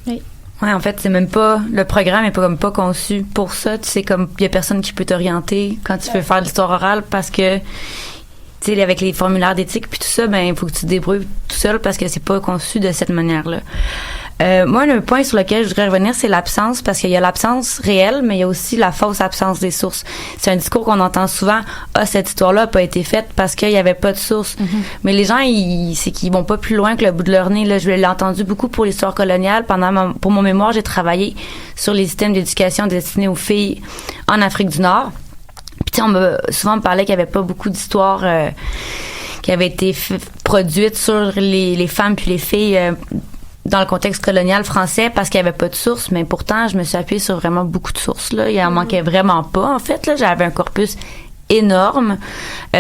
Speaker 4: Oui. Ouais, en fait, c'est même pas, le programme est pas conçu pour ça. Tu sais, comme, il y a personne qui peut t'orienter quand tu veux faire de l'histoire orale parce que, tu sais, avec les formulaires d'éthique puis tout ça, il faut que tu te débrouilles tout seul parce que c'est pas conçu de cette manière-là. Moi, le point sur lequel je voudrais revenir, c'est l'absence, parce qu'il y a l'absence réelle, mais il y a aussi la fausse absence des sources. C'est un discours qu'on entend souvent. Cette histoire-là n'a pas été faite parce qu'il n'y avait pas de source. Mm-hmm. Mais les gens, c'est qu'ils vont pas plus loin que le bout de leur nez. Là, je l'ai entendu beaucoup pour l'histoire coloniale. Pour mon mémoire, j'ai travaillé sur les systèmes d'éducation destinés aux filles en Afrique du Nord. Puis, on m'a souvent me parlait qu'il n'y avait pas beaucoup d'histoires qui avaient été produites sur les femmes puis les filles dans le contexte colonial français parce qu'il n'y avait pas de sources, mais pourtant, je me suis appuyée sur vraiment beaucoup de sources. Là. Il en manquait vraiment pas, en fait. Là. J'avais un corpus énorme,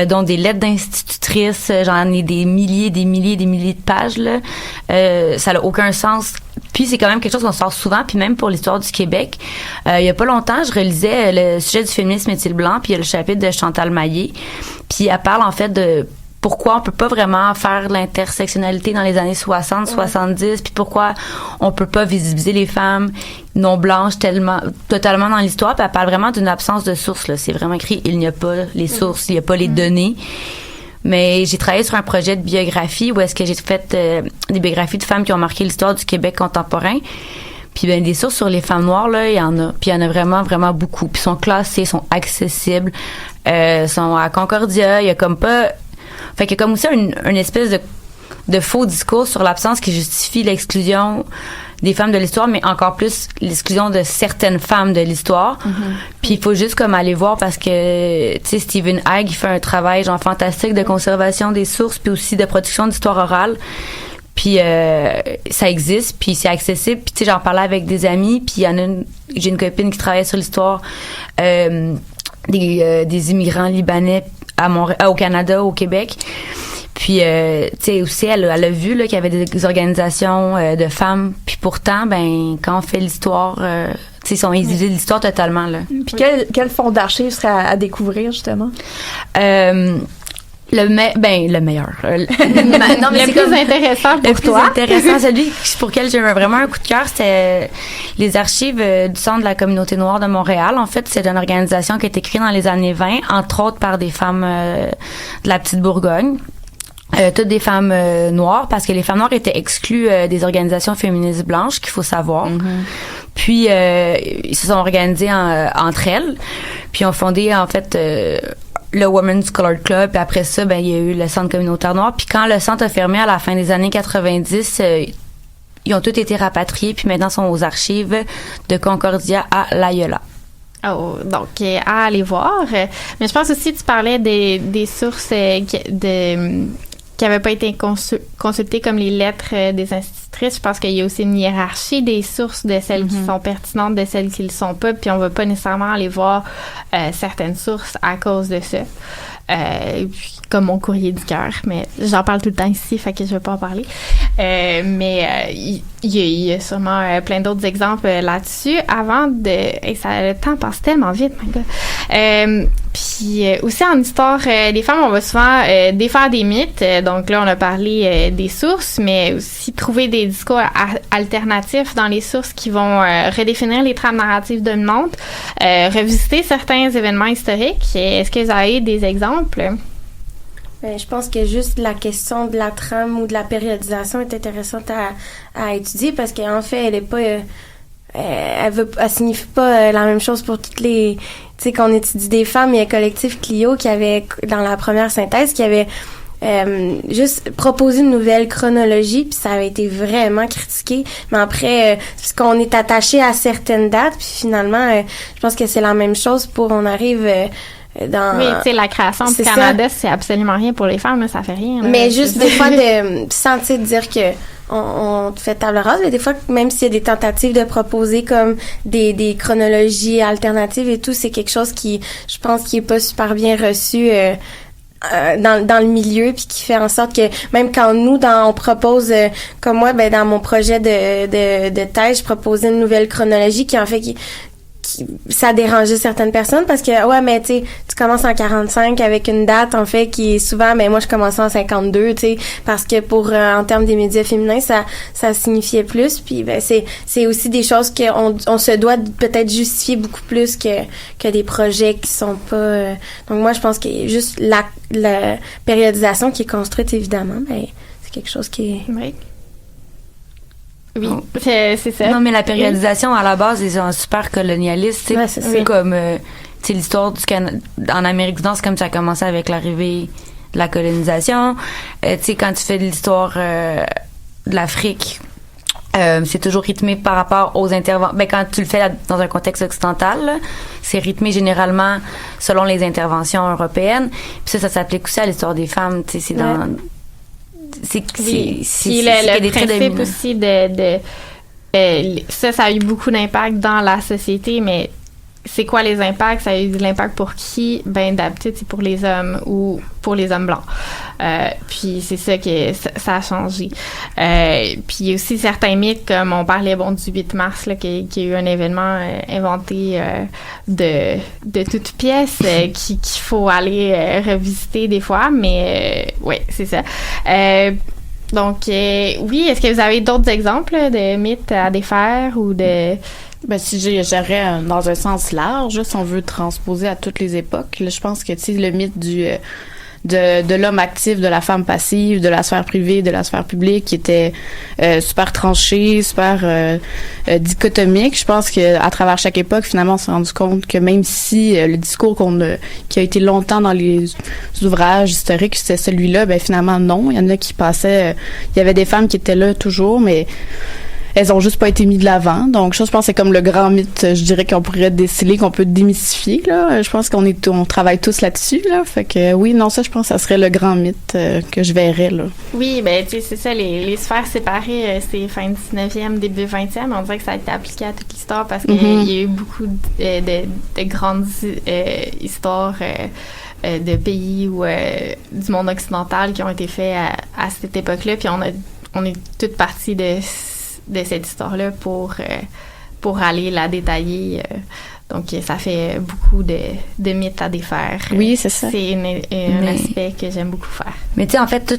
Speaker 4: dont des lettres d'institutrices. J'en ai des milliers de pages. Là. Ça n'a aucun sens. Puis c'est quand même quelque chose qu'on sort souvent, puis même pour l'histoire du Québec. Il y a pas longtemps, je relisais le sujet du féminisme est-il blanc, puis il y a le chapitre de Chantal Maillet. Puis elle parle en fait de pourquoi on peut pas vraiment faire de l'intersectionnalité dans les années 60, 70, puis pourquoi on peut pas visibiliser les femmes non blanches totalement dans l'histoire. Puis elle parle vraiment d'une absence de sources, là. C'est vraiment écrit, il n'y a pas les sources, il n'y a pas les données. Mais j'ai travaillé sur un projet de biographie où est-ce que j'ai fait des biographies de femmes qui ont marqué l'histoire du Québec contemporain. Puis ben des sources sur les femmes noires, là, il y en a. Puis il y en a vraiment, vraiment beaucoup. Puis sont classées, sont accessibles, sont à Concordia. Il y a comme pas... Fait qu'il y a comme aussi une espèce de faux discours sur l'absence qui justifie l'exclusion des femmes de l'histoire, mais encore plus l'exclusion de certaines femmes de l'histoire. Puis il faut juste comme aller voir parce que, tu sais, Stephen Haig, il fait un travail genre fantastique de conservation des sources puis aussi de production d'histoire orale. Puis ça existe, puis c'est accessible. Puis tu sais, j'en parlais avec des amis, puis j'ai une copine qui travaille sur l'histoire des immigrants libanais au Canada, au Québec. Puis tu sais aussi elle a vu là qu'il y avait des organisations de femmes. Puis pourtant ben quand on fait l'histoire, tu sais ils sont isolés de l'histoire totalement là.
Speaker 2: Puis quel fonds d'archives serait à découvrir justement?
Speaker 4: Le meilleur.
Speaker 1: Non, mais le plus intéressant pour toi.
Speaker 4: Le plus intéressant, celui pour lequel j'ai vraiment un coup de cœur, c'était les archives du Centre de la communauté noire de Montréal. En fait, c'est une organisation qui a été créée dans les années 20, entre autres par des femmes de la petite Bourgogne. Toutes des femmes noires, parce que les femmes noires étaient exclues des organisations féministes blanches, qu'il faut savoir. Puis, ils se sont organisées entre elles, puis ont fondé, en fait... le Women's Colored Club, puis après ça, ben il y a eu le Centre communautaire noir. Puis quand le centre a fermé à la fin des années 90, ils ont tous été rapatriés, puis maintenant sont aux archives de Concordia à Loyola.
Speaker 1: Oh, donc à aller voir. Mais je pense aussi que tu parlais des sources qui n'avaient pas été consultées comme les lettres des institutrices. Je pense qu'il y a aussi une hiérarchie des sources de celles qui sont pertinentes, de celles qui ne le sont pas, puis on ne va pas nécessairement aller voir certaines sources à cause de ça. Comme mon courrier du cœur, mais j'en parle tout le temps ici, fait que je ne vais pas en parler. Mais il y a sûrement plein d'autres exemples là-dessus. Avant de... le temps passe tellement vite, my God. Puis aussi en histoire des femmes, on va souvent défaire des mythes. Donc là, on a parlé des sources, mais aussi trouver des discours alternatifs dans les sources qui vont redéfinir les trames narratives dominantes, revisiter certains événements historiques. Est-ce que vous avez des exemples?
Speaker 5: Ben, je pense que juste la question de la trame ou de la périodisation est intéressante à étudier parce qu'en fait, elle est pas... elle signifie pas la même chose pour toutes les... Tu sais, qu'on étudie des femmes, il y a Collectif Clio qui avait, dans la première synthèse, qui avait juste proposé une nouvelle chronologie, puis ça avait été vraiment critiqué. Mais après, parce qu'on est attaché à certaines dates, puis finalement, je pense que c'est la même chose pour... On arrive...
Speaker 1: Oui, tu sais, la création du Canada, c'est absolument rien pour les femmes, là, ça fait rien. Là,
Speaker 5: mais juste des fois sans dire que on fait table rase, mais des fois, même s'il y a des tentatives de proposer comme des chronologies alternatives et tout, c'est quelque chose qui, je pense, qui est pas super bien reçu dans le milieu, puis qui fait en sorte que même quand on propose, comme moi, ben dans mon projet de thèse, je proposais une nouvelle chronologie qui en fait ça dérangeait certaines personnes parce que ouais mais tu sais tu commences en 45 avec une date en fait qui est souvent moi je commençais en 52 tu sais parce que pour en termes des médias féminins ça signifiait plus puis ben c'est aussi des choses qu'on se doit peut-être justifier beaucoup plus que des projets qui sont pas donc moi je pense que juste la périodisation qui est construite évidemment ben c'est quelque chose qui est
Speaker 1: Oui, c'est ça.
Speaker 4: Non, mais la périodisation, à la base, ils sont super colonialistes.
Speaker 5: Ouais,
Speaker 4: c'est comme, tu sais, l'histoire du Canada, en Amérique du Nord, c'est comme ça a commencé avec l'arrivée de la colonisation. Tu sais, quand tu fais de l'histoire de l'Afrique, c'est toujours rythmé par rapport aux interventions. Ben, quand tu le fais dans un contexte occidental, là, c'est rythmé généralement selon les interventions européennes. Puis ça s'applique aussi à l'histoire des femmes. Tu sais, c'est dans... C'est
Speaker 1: le principe aussi ça a eu beaucoup d'impact dans la société, mais c'est quoi les impacts? Ça a eu de l'impact pour qui? Ben, d'habitude, c'est pour les hommes ou pour les hommes blancs. Puis c'est ça que ça a changé. Puis il y a aussi certains mythes, comme on parlait, du 8 mars, là, qu'il y a eu un événement inventé de toutes pièces qu'il faut aller revisiter des fois, mais oui, c'est ça. Donc, oui, est-ce que vous avez d'autres exemples de mythes à défaire ou de...
Speaker 3: Ben, si j'irais dans un sens large, si on veut transposer à toutes les époques, là, je pense que, tu sais, le mythe de l'homme actif, de la femme passive, de la sphère privée, de la sphère publique, qui était super tranché, super dichotomique. Je pense que à travers chaque époque, finalement, on s'est rendu compte que même si le discours qui a été longtemps dans les ouvrages historiques, c'était celui-là, ben finalement non. Il y en a qui passaient. Il y avait des femmes qui étaient là toujours, mais elles ont juste pas été mises de l'avant. Donc, je pense que c'est comme le grand mythe, je dirais, qu'on pourrait déceler, qu'on peut démystifier, là. Je pense on travaille tous là-dessus, là. Fait que, oui, non, ça, je pense que ça serait le grand mythe que je verrais, là.
Speaker 1: Oui, ben, tu sais, c'est ça, les sphères séparées, c'est fin 19e, début 20e. On dirait que ça a été appliqué à toute l'histoire parce qu'il y a eu beaucoup de grandes histoires de pays ou du monde occidental qui ont été faits à cette époque-là. Puis on est toutes parties de cette histoire-là pour aller la détailler. Donc, ça fait beaucoup de mythes à défaire.
Speaker 3: Oui, c'est ça.
Speaker 1: C'est un aspect que j'aime beaucoup faire.
Speaker 4: Mais tu sais, en fait,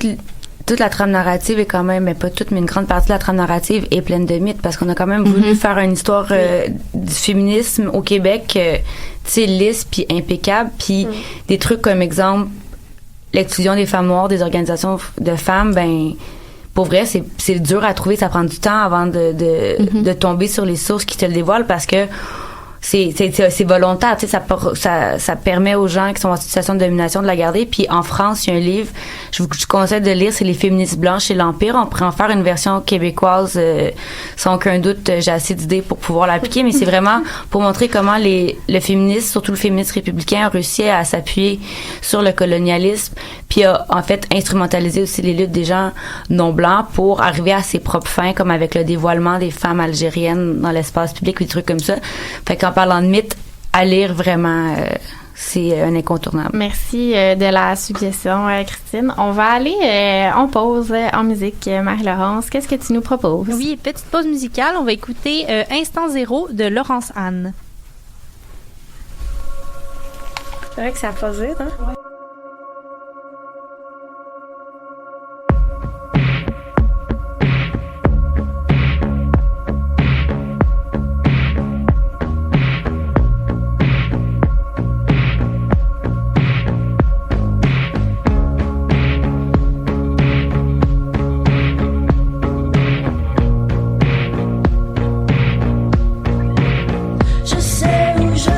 Speaker 4: toute la trame narrative est quand même, mais pas toute, mais une grande partie de la trame narrative est pleine de mythes parce qu'on a quand même voulu faire une histoire du féminisme au Québec, tu sais, lisse puis impeccable. Puis des trucs comme exemple, l'exclusion des femmes noires, des organisations de femmes, ben... Pour vrai, c'est dur à trouver, ça prend du temps avant de tomber sur les sources qui te le dévoilent parce que c'est volontaire, tu sais, ça permet aux gens qui sont en situation de domination de la garder. Puis en France, il y a un livre, je vous conseille de lire, c'est Les féministes blanches et l'Empire. On pourrait en faire une version québécoise, sans aucun doute, j'ai assez d'idées pour pouvoir l'appliquer, mais c'est vraiment pour montrer comment le féminisme, surtout le féminisme républicain, a réussi à s'appuyer sur le colonialisme, puis a en fait instrumentalisé aussi les luttes des gens non blancs pour arriver à ses propres fins, comme avec le dévoilement des femmes algériennes dans l'espace public ou des trucs comme ça. Fait qu'en parlant de mythes, à lire vraiment, c'est un incontournable.
Speaker 1: Merci de la suggestion, Christine. On va aller en pause en musique. Marie-Laurence, qu'est-ce que tu nous proposes?
Speaker 6: Oui, petite pause musicale. On va écouter Instant Zéro de Laurence Anne.
Speaker 5: C'est vrai que ça a pas vite, hein? Ouais.
Speaker 7: Je sais où je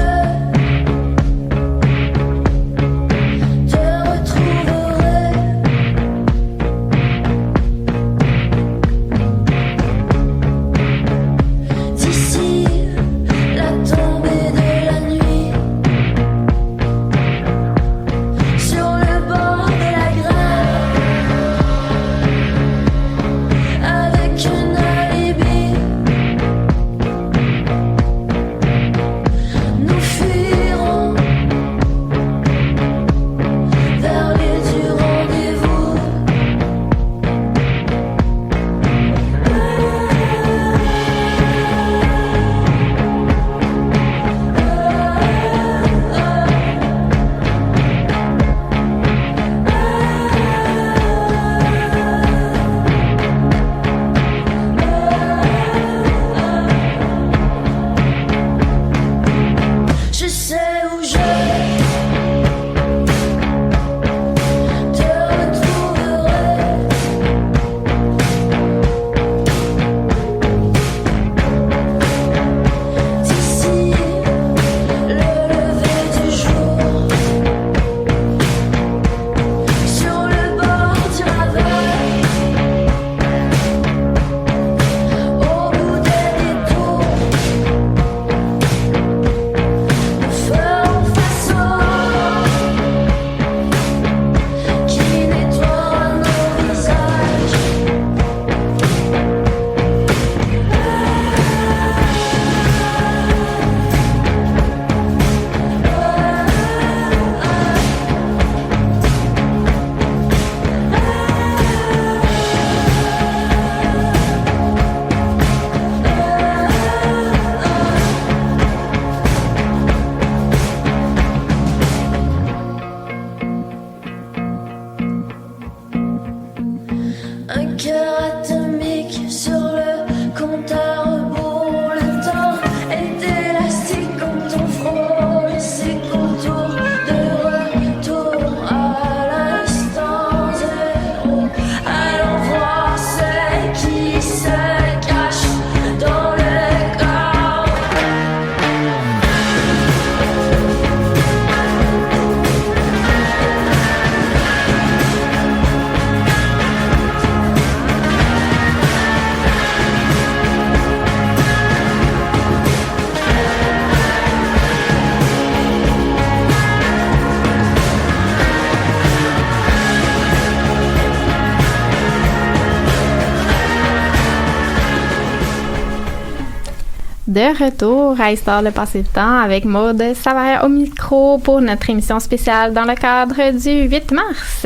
Speaker 1: De retour à Histoire de passer le temps avec Maude Savaria au micro pour notre émission spéciale dans le cadre du 8 mars.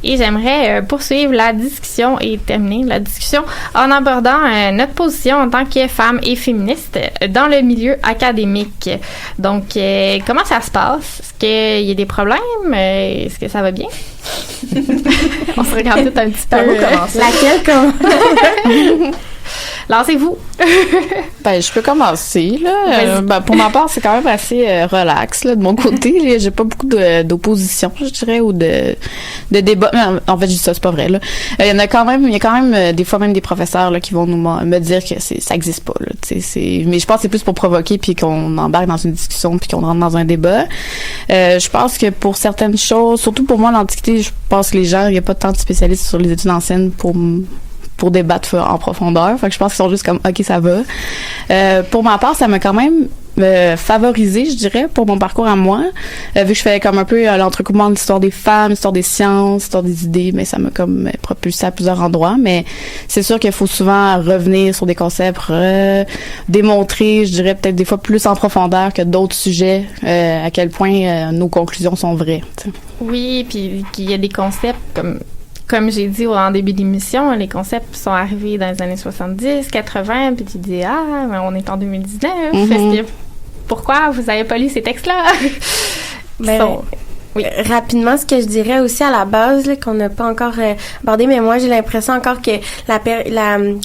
Speaker 1: Et j'aimerais poursuivre la discussion et terminer la discussion en abordant notre position en tant que femme et féministe dans le milieu académique. Donc, comment ça se passe? Est-ce qu'il y a des problèmes? Est-ce que ça va bien? On se regarde tout un petit peu.
Speaker 5: Laquelle commence?
Speaker 1: Lancez-vous!
Speaker 3: Ben, je peux commencer, là. Pour ma part, c'est quand même assez relax, là, de mon côté. Là. J'ai pas beaucoup d'opposition, je dirais, ou de débat. En fait, je dis ça, c'est pas vrai, là. Il y a quand même des fois même des professeurs, là, qui vont me dire que ça existe pas, là. Mais je pense que c'est plus pour provoquer puis qu'on embarque dans une discussion puis qu'on rentre dans un débat. Je pense que pour certaines choses, surtout pour moi, l'Antiquité, je pense que les gens, il y a pas tant de spécialistes sur les études anciennes pour débattre en profondeur. Fait que je pense qu'ils sont juste comme OK, ça va. Pour ma part, ça m'a quand même favorisé, je dirais, pour mon parcours à moi. Vu que je fais comme un peu l'entrecoupement de l'histoire des femmes, l'histoire des sciences, l'histoire des idées, mais ça m'a comme propulsé à plusieurs endroits. Mais c'est sûr qu'il faut souvent revenir sur des concepts, démontrer, je dirais, peut-être des fois plus en profondeur que d'autres sujets, à quel point nos conclusions sont vraies. T'sais.
Speaker 1: Oui, puis qu'il y a des concepts comme j'ai dit en début d'émission, les concepts sont arrivés dans les années 70, 80, puis tu dis « Ah, mais on est en 2019, pourquoi vous avez pas lu ces textes-là? »
Speaker 5: Oui. Rapidement, ce que je dirais aussi à la base, là, qu'on n'a pas encore abordé, mais moi, j'ai l'impression encore que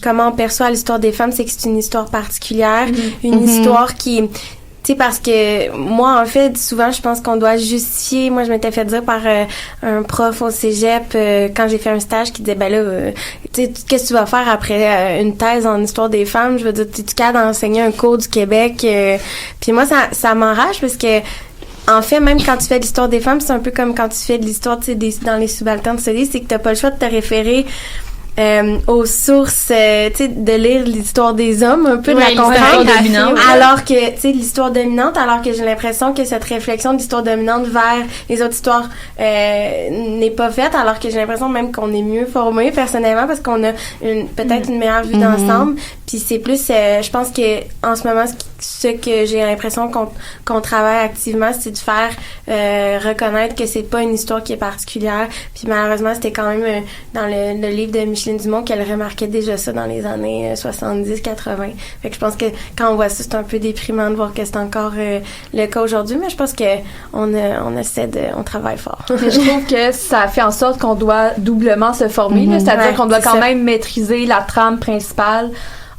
Speaker 5: comment on perçoit l'histoire des femmes, c'est que c'est une histoire particulière, une histoire qui... Tu sais, parce que moi, en fait, souvent, je pense qu'on doit justifier. Moi, je m'étais fait dire par un prof au cégep quand j'ai fait un stage qui disait, ben là, tu sais, qu'est-ce que tu vas faire après une thèse en histoire des femmes? Je veux dire, tu capable d'enseigner un cours du Québec. Puis moi, ça m'enrage parce que en fait, même quand tu fais de l'histoire des femmes, c'est un peu comme quand tu fais de l'histoire, tu sais, dans les subalternes de c'est que t'as pas le choix de te référer aux sources, tu sais, de lire l'histoire des hommes, un peu de la comprendre, alors que, tu sais, l'histoire dominante, alors que j'ai l'impression que cette réflexion de l'histoire dominante vers les autres histoires n'est pas faite, alors que j'ai l'impression même qu'on est mieux formé personnellement parce qu'on a peut-être une meilleure vue d'ensemble. Puis c'est plus, je pense que en ce moment, ce que j'ai l'impression qu'on travaille activement, c'est de faire reconnaître que c'est pas une histoire qui est particulière. Puis malheureusement, c'était quand même dans le livre de Micheline Dumont qu'elle remarquait déjà ça dans les années 70-80. Fait que je pense que quand on voit ça, c'est un peu déprimant de voir que c'est encore le cas aujourd'hui, mais je pense que on travaille fort.
Speaker 2: Je trouve que ça fait en sorte qu'on doit doublement se former, c'est-à-dire qu'on doit quand même maîtriser la trame principale,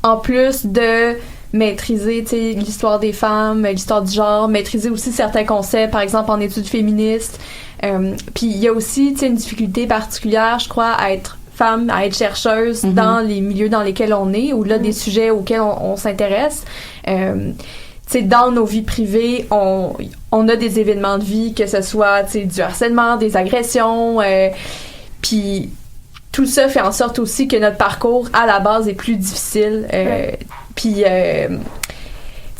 Speaker 2: en plus de maîtriser, tu sais, l'histoire des femmes, l'histoire du genre, maîtriser aussi certains concepts, par exemple en études féministes. Puis il y a aussi, tu sais, une difficulté particulière, je crois, à être femme, à être chercheuse dans les milieux dans lesquels on est, ou là des sujets auxquels on s'intéresse. Tu sais, dans nos vies privées, on a des événements de vie, que ce soit, tu sais, du harcèlement, des agressions, puis tout ça fait en sorte aussi que notre parcours à la base est plus difficile. Puis, tu sais,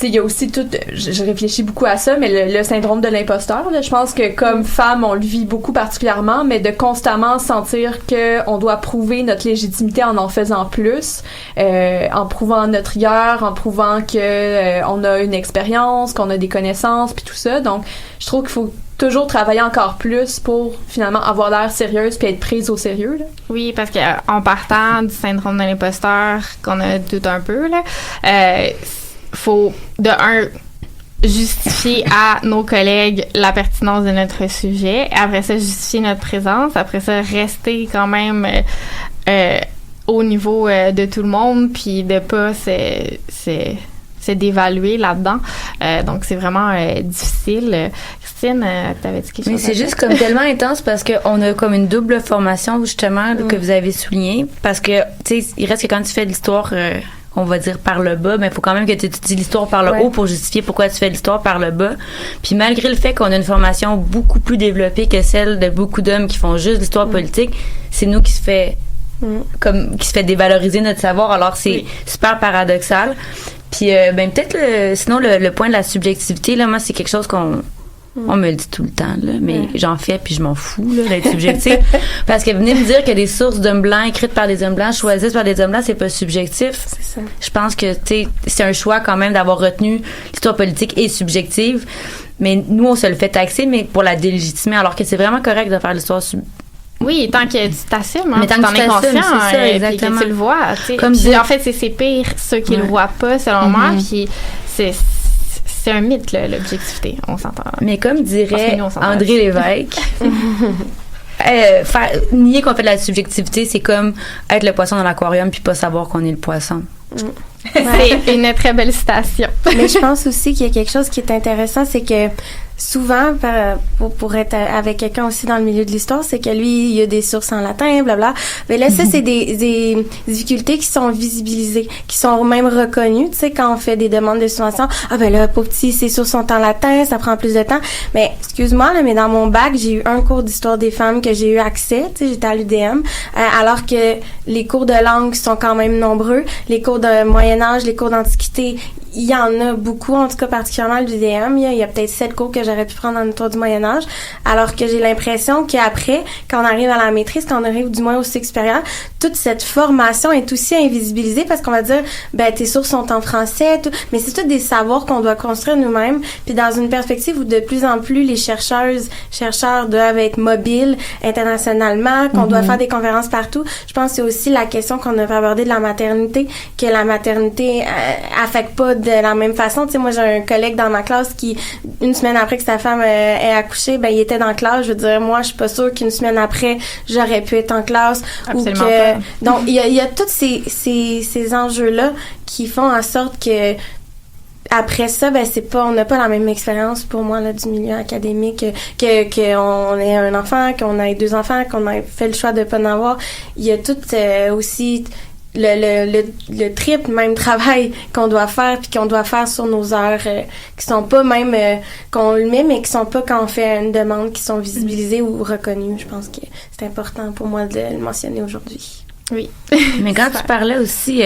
Speaker 2: il y a aussi tout. Je réfléchis beaucoup à ça, mais le syndrome de l'imposteur. Là, je pense que comme femme, on le vit beaucoup particulièrement, mais de constamment sentir que on doit prouver notre légitimité en faisant plus, en prouvant notre rigueur, en prouvant que on a une expérience, qu'on a des connaissances, puis tout ça. Donc, je trouve qu'il faut toujours travailler encore plus pour finalement avoir l'air sérieuse puis être prise au sérieux, là.
Speaker 1: Oui, parce que en partant du syndrome de l'imposteur qu'on a tout un peu, là, faut justifier à nos collègues la pertinence de notre sujet, après ça justifier notre présence, après ça rester quand même au niveau de tout le monde, puis de pas se d'évaluer là-dedans. Donc, c'est vraiment difficile. Christine, t'avais dit quelque chose?
Speaker 4: Oui, c'est juste comme tellement intense parce qu'on a comme une double formation, justement, que vous avez souligné. Parce que, tu sais, il reste que quand tu fais de l'histoire, on va dire par le bas, mais il faut quand même que tu étudies l'histoire par le haut pour justifier pourquoi tu fais l'histoire par le bas. Puis malgré le fait qu'on a une formation beaucoup plus développée que celle de beaucoup d'hommes qui font juste l'histoire politique, c'est nous qui se fait dévaloriser notre savoir. Alors, c'est super paradoxal. Puis, ben peut-être sinon le point de la subjectivité, là, moi, c'est quelque chose On me le dit tout le temps, là, mais j'en fais puis je m'en fous, là, d'être subjectif. Parce que venez me dire que des sources d'hommes blancs écrites par des hommes blancs, choisies par des hommes blancs, c'est pas subjectif.
Speaker 5: C'est ça.
Speaker 4: Je pense que, tu sais, c'est un choix quand même d'avoir retenu l'histoire politique est subjective. Mais nous, on se le fait taxer, mais pour la délégitimer, alors que c'est vraiment correct de faire l'histoire
Speaker 1: Oui, tant que tu t'assumes, hein,
Speaker 4: mais tant
Speaker 1: tu
Speaker 4: que
Speaker 1: t'en
Speaker 4: tu
Speaker 1: es
Speaker 4: t'assumes,
Speaker 1: conscient,
Speaker 4: c'est ça,
Speaker 1: puis
Speaker 4: exactement.
Speaker 1: que tu le vois. Tu sais.
Speaker 4: Comme
Speaker 1: Puis,
Speaker 4: dire-
Speaker 1: en fait, c'est pire ceux qui le voient pas, selon moi. Puis c'est un mythe, là, l'objectivité. On s'entend.
Speaker 4: Mais comme
Speaker 1: Parce
Speaker 4: dirait
Speaker 1: que nous, on s'en
Speaker 4: André Lévesque, nier qu'on fait de la subjectivité, c'est comme être le poisson dans l'aquarium puis pas savoir qu'on est le poisson.
Speaker 1: C'est une très belle citation.
Speaker 5: Mais je pense aussi qu'il y a quelque chose qui est intéressant, c'est que souvent, pour être avec quelqu'un aussi dans le milieu de l'histoire, c'est que lui, il y a des sources en latin, blabla. Mais là, ça, c'est des difficultés qui sont visibilisées, qui sont même reconnues. Tu sais, quand on fait des demandes de subvention, ah ben là, pauvre petit, ces sources sont en latin, ça prend plus de temps. Mais excuse-moi, là, mais dans mon bac, j'ai eu un cours d'histoire des femmes que j'ai eu accès. Tu sais, j'étais à l'UDM, alors que les cours de langue sont quand même nombreux. Les cours de Moyen-Âge, les cours d'Antiquité, il y en a beaucoup, en tout cas particulièrement à l'UDM. Il y a peut-être 7 cours que j'aurais pu prendre en histoire du Moyen-Âge, alors que j'ai l'impression qu'après, quand on arrive à la maîtrise, quand on arrive du moins au cycle supérieur, toute cette formation est aussi invisibilisée parce qu'on va dire, ben tes sources sont en français, tout, mais c'est tout des savoirs qu'on doit construire nous-mêmes, puis dans une perspective où de plus en plus les chercheurs doivent être mobiles internationalement, qu'on doit faire des conférences partout. Je pense que c'est aussi la question qu'on devrait aborder de la maternité, que la maternité affecte pas de la même façon. Tu sais, moi, j'ai un collègue dans ma classe qui, une semaine après que sa femme ait accouché, ben, il était dans la classe. Je veux dire, moi, je suis pas sûre qu'une semaine après, j'aurais pu être en classe.
Speaker 1: Absolument
Speaker 5: ou que,
Speaker 1: pas.
Speaker 5: Donc, il y a tous ces enjeux-là qui font en sorte que, après ça, ben c'est pas, on n'a pas la même expérience pour moi là du milieu académique que on ait un enfant, qu'on ait 2 enfants, qu'on ait fait le choix de pas en avoir. Il y a tout aussi le triple même travail qu'on doit faire puis qu'on doit faire sur nos heures qui sont pas même qu'on le met mais qui sont pas quand on fait une demande qui sont visibilisées ou reconnues. Je pense que c'est important pour moi de le mentionner aujourd'hui.
Speaker 1: Oui.
Speaker 4: Mais quand tu parlais aussi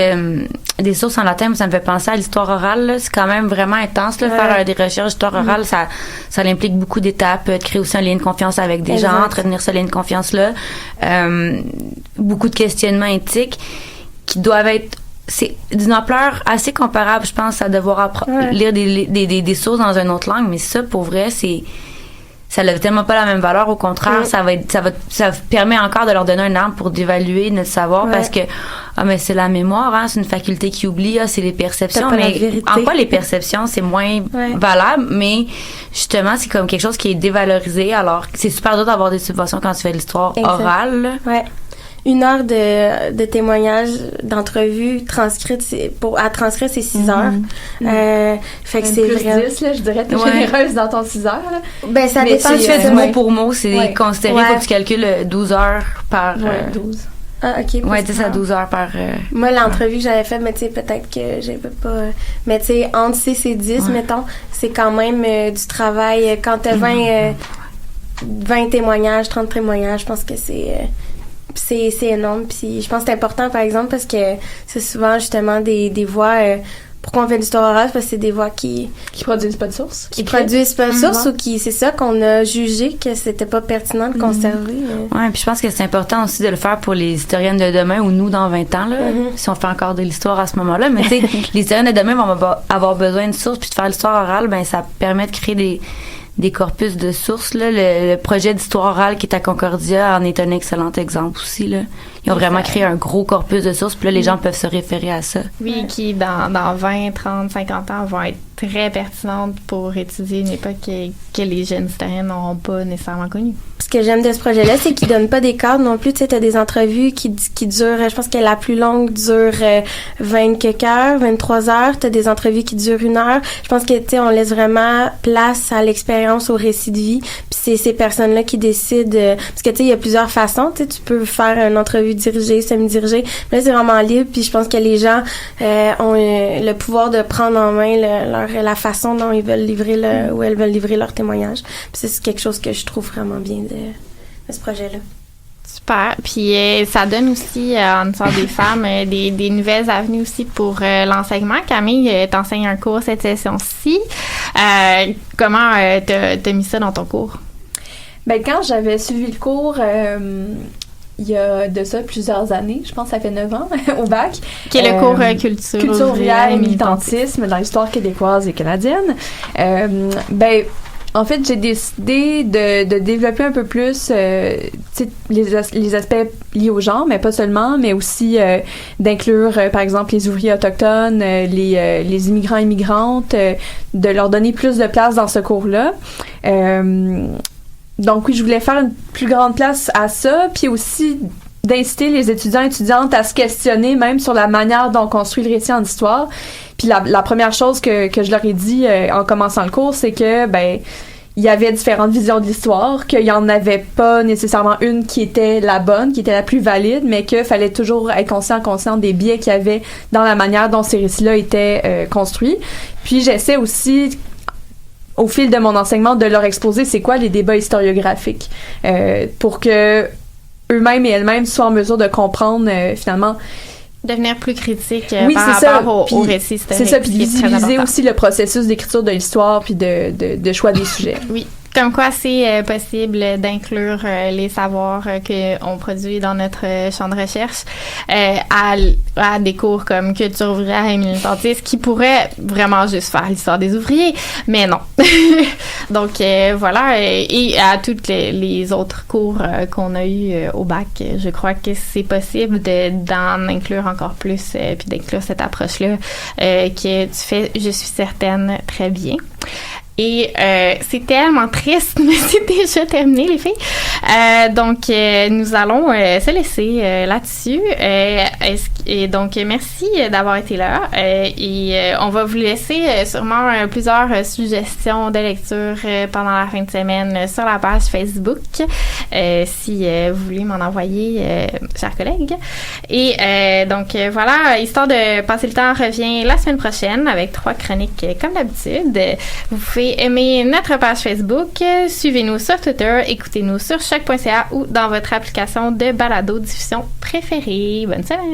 Speaker 4: des sources en latin, ça me fait penser à l'histoire orale. Là. C'est quand même vraiment intense. Là, faire des recherches d'histoire orale, ça implique beaucoup d'étapes. De créer aussi un lien de confiance avec des gens, entretenir ce lien de confiance-là. Beaucoup de questionnements éthiques qui doivent être... C'est d'une ampleur assez comparable, je pense, à devoir lire des sources dans une autre langue. Mais ça, pour vrai, ça n'a tellement pas la même valeur. Au contraire, ça permet encore de leur donner un arme pour d'évaluer notre savoir parce que mais c'est la mémoire, hein, c'est une faculté qui oublie, c'est les perceptions. Mais en quoi les perceptions c'est moins valable, mais justement c'est comme quelque chose qui est dévalorisé. Alors c'est super dur d'avoir des subventions quand tu fais de l'histoire orale.
Speaker 5: Ouais. 1 heure de témoignage, d'entrevue transcrite, à transcrire, c'est 6 heures. Fait que c'est
Speaker 2: plus
Speaker 5: vrai.
Speaker 2: 10, là, je dirais, t'es généreuse dans ton 6 heures, là.
Speaker 5: Ben, ça
Speaker 2: Mais
Speaker 5: dépend.
Speaker 4: Si tu fais du mot pour mot, c'est considéré, faut que tu calcules 12 heures par...
Speaker 2: 12.
Speaker 5: Ah, ok.
Speaker 4: Ouais, 10 à 12 heures par...
Speaker 5: Moi, l'entrevue que j'avais faite, mais tu sais, peut-être que j'avais pas... Mais tu sais, entre 6 et 10, mettons, c'est quand même du travail. Quand t'as 20 témoignages, 30 témoignages, je pense que c'est énorme. Puis je pense que c'est important, par exemple, parce que c'est souvent, justement, des voix... pourquoi on fait de l'histoire orale? Parce que c'est des voix qui
Speaker 2: produisent pas de source.
Speaker 5: Qui produisent pas de source ou qui... C'est ça qu'on a jugé que c'était pas pertinent de conserver.
Speaker 4: Ouais, puis je pense que c'est important aussi de le faire pour les historiennes de demain ou nous dans 20 ans, là, si on fait encore de l'histoire à ce moment-là. Mais tu sais, les historiennes de demain vont avoir besoin de sources, puis de faire l'histoire orale, ben ça permet de créer des corpus de sources. Là. Le projet d'histoire orale qui est à Concordia en est un excellent exemple aussi. Là. Ils ont vraiment créé un gros corpus de sources, puis là, les gens peuvent se référer à ça.
Speaker 1: Oui, qui dans 20, 30, 50 ans vont être très pertinentes pour étudier une époque que les jeunes historiens n'auront pas nécessairement connue.
Speaker 5: Ce que j'aime de ce projet-là, c'est qu'il donne pas des cadres non plus. Tu sais, t'as des entrevues qui durent, je pense que la plus longue dure 20 quelques heures, 23 heures. T'as des entrevues qui durent 1 heure. Je pense que, tu sais, on laisse vraiment place à l'expérience, au récit de vie. Puis c'est ces personnes-là qui décident, parce que, tu sais, il y a plusieurs façons. Tu sais, tu peux faire une entrevue dirigée, semi-dirigée. Là, c'est vraiment libre. Puis je pense que les gens ont le pouvoir de prendre en main la façon dont ils veulent livrer où elles veulent livrer leur témoignage. Puis c'est quelque chose que je trouve vraiment bien de ce projet-là.
Speaker 1: Super. Puis ça donne aussi, en histoire des femmes, des nouvelles avenues aussi pour l'enseignement. Camille, t'enseignes un cours cette session-ci. Comment t'as mis ça dans ton cours?
Speaker 2: Ben, quand j'avais suivi le cours, il y a de ça plusieurs années, je pense que ça fait 9 ans, au bac.
Speaker 1: Qui est le cours culture
Speaker 2: ouvrière et militantisme dans l'histoire québécoise et canadienne. Ben, en fait, j'ai décidé de développer un peu plus les aspects liés au genre, mais pas seulement, mais aussi d'inclure, par exemple, les ouvriers autochtones, les immigrants et immigrantes, de leur donner plus de place dans ce cours-là. Donc oui, je voulais faire une plus grande place à ça, puis aussi d'inciter les étudiants et étudiantes à se questionner même sur la manière dont on construit le récit en histoire. Puis la première chose que je leur ai dit en commençant le cours, c'est que il y avait différentes visions de l'histoire, qu'il y en avait pas nécessairement une qui était la bonne, qui était la plus valide, mais qu'il fallait toujours être conscient des biais qu'il y avait dans la manière dont ces récits-là étaient construits. Puis j'essaie aussi, au fil de mon enseignement, de leur exposer c'est quoi les débats historiographiques, pour que eux-mêmes et elles-mêmes soient en mesure de comprendre finalement
Speaker 1: devenir plus critique
Speaker 2: oui,
Speaker 1: par rapport au récit historique.
Speaker 2: C'est ça, puis visualiser aussi le processus d'écriture de l'histoire puis de choix des sujets.
Speaker 1: Oui. Comme quoi, c'est possible d'inclure les savoirs qu'on produit dans notre champ de recherche à des cours comme culture ouvrière et militantisme qui pourraient vraiment juste faire l'histoire des ouvriers, mais non. Donc, voilà. Et à toutes les autres cours qu'on a eu au bac, je crois que c'est possible d'en inclure encore plus puis d'inclure cette approche-là que tu fais, je suis certaine, très bien. Et c'est tellement triste, mais c'est déjà terminé, les filles. Donc, nous allons se laisser là-dessus. Et donc, merci d'avoir été là. Et on va vous laisser sûrement plusieurs suggestions de lecture pendant la fin de semaine sur la page Facebook, si vous voulez m'en envoyer, chers collègues. Et donc, voilà, Histoire de passer le temps revient la semaine prochaine avec 3 chroniques comme d'habitude. Vous pouvez aimer notre page Facebook, suivez-nous sur Twitter, écoutez-nous sur choc.ca ou dans votre application de balado-diffusion préférée. Bonne semaine!